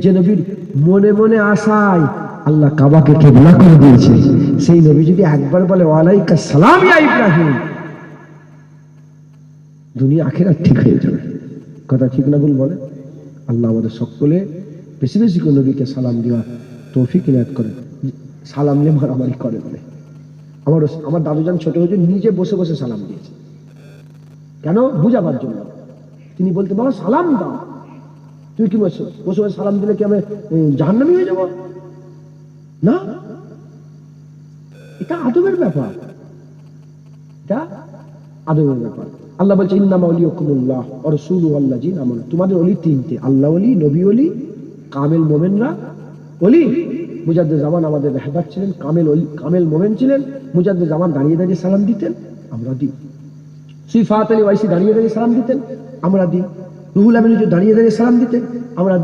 যে নবীর মনে মনে আশায় আল্লাহ কাবাকে কিবলা করে দিয়েছে, সেই নবী যদি একবার বলে ওয়ালাইকুম আসসালাম ইয়া ইব্রাহিম, দুনিয়া আখিরাত ঠিক হয়ে যাবে। কথা ঠিক না ভুল বলে? আল্লাহ আমাদের সকলে বেশি বেশি করে নবীকে সালাম দেওয়া তৌফিক ইনায়াত করে। সালাম নিয়ে মারামারি করে বলে, আমার দাদুজান ছোট হুজুর নিজে বসে বসে সালাম দিয়েছে। কেন? বুঝাবার জন্য। তিনি বলতে, বাবা সালাম দাও। তুই কি বসে বসে সালাম দিলে কি আমি জাহান্নামী হয়ে যাব? না, এটা আদবের ব্যাপার, এটা আদবের ব্যাপার। আল্লাহ বলছে ইন্নামা ওয়ালিয়াকুমুল্লাহ ওয়া রাসূলুহু ওয়াল্লাযিনা আমানু। তোমাদের ওলি তিনটে, আল্লাহ ওলি, নবী ওলি, কামেল মোমেনরা ওলি। মুজাদ্দিদ জামান আমাদের রাহবার ছিলেন, কামেল ওলি, কামেল মোমেন ছিলেন। মুজাদ্দিদ জামান দাঁড়িয়ে দাঁড়িয়ে সালাম দিতেন, আমরা দিই। সুফি ফাহাত আলী ওয়াইসি দাঁড়িয়ে দাঁড়িয়ে সালাম দিতেন, আমরা দিই। রুহুল আমিন দাঁড়িয়ে দাঁড়িয়ে সালাম দিতেন, আমরা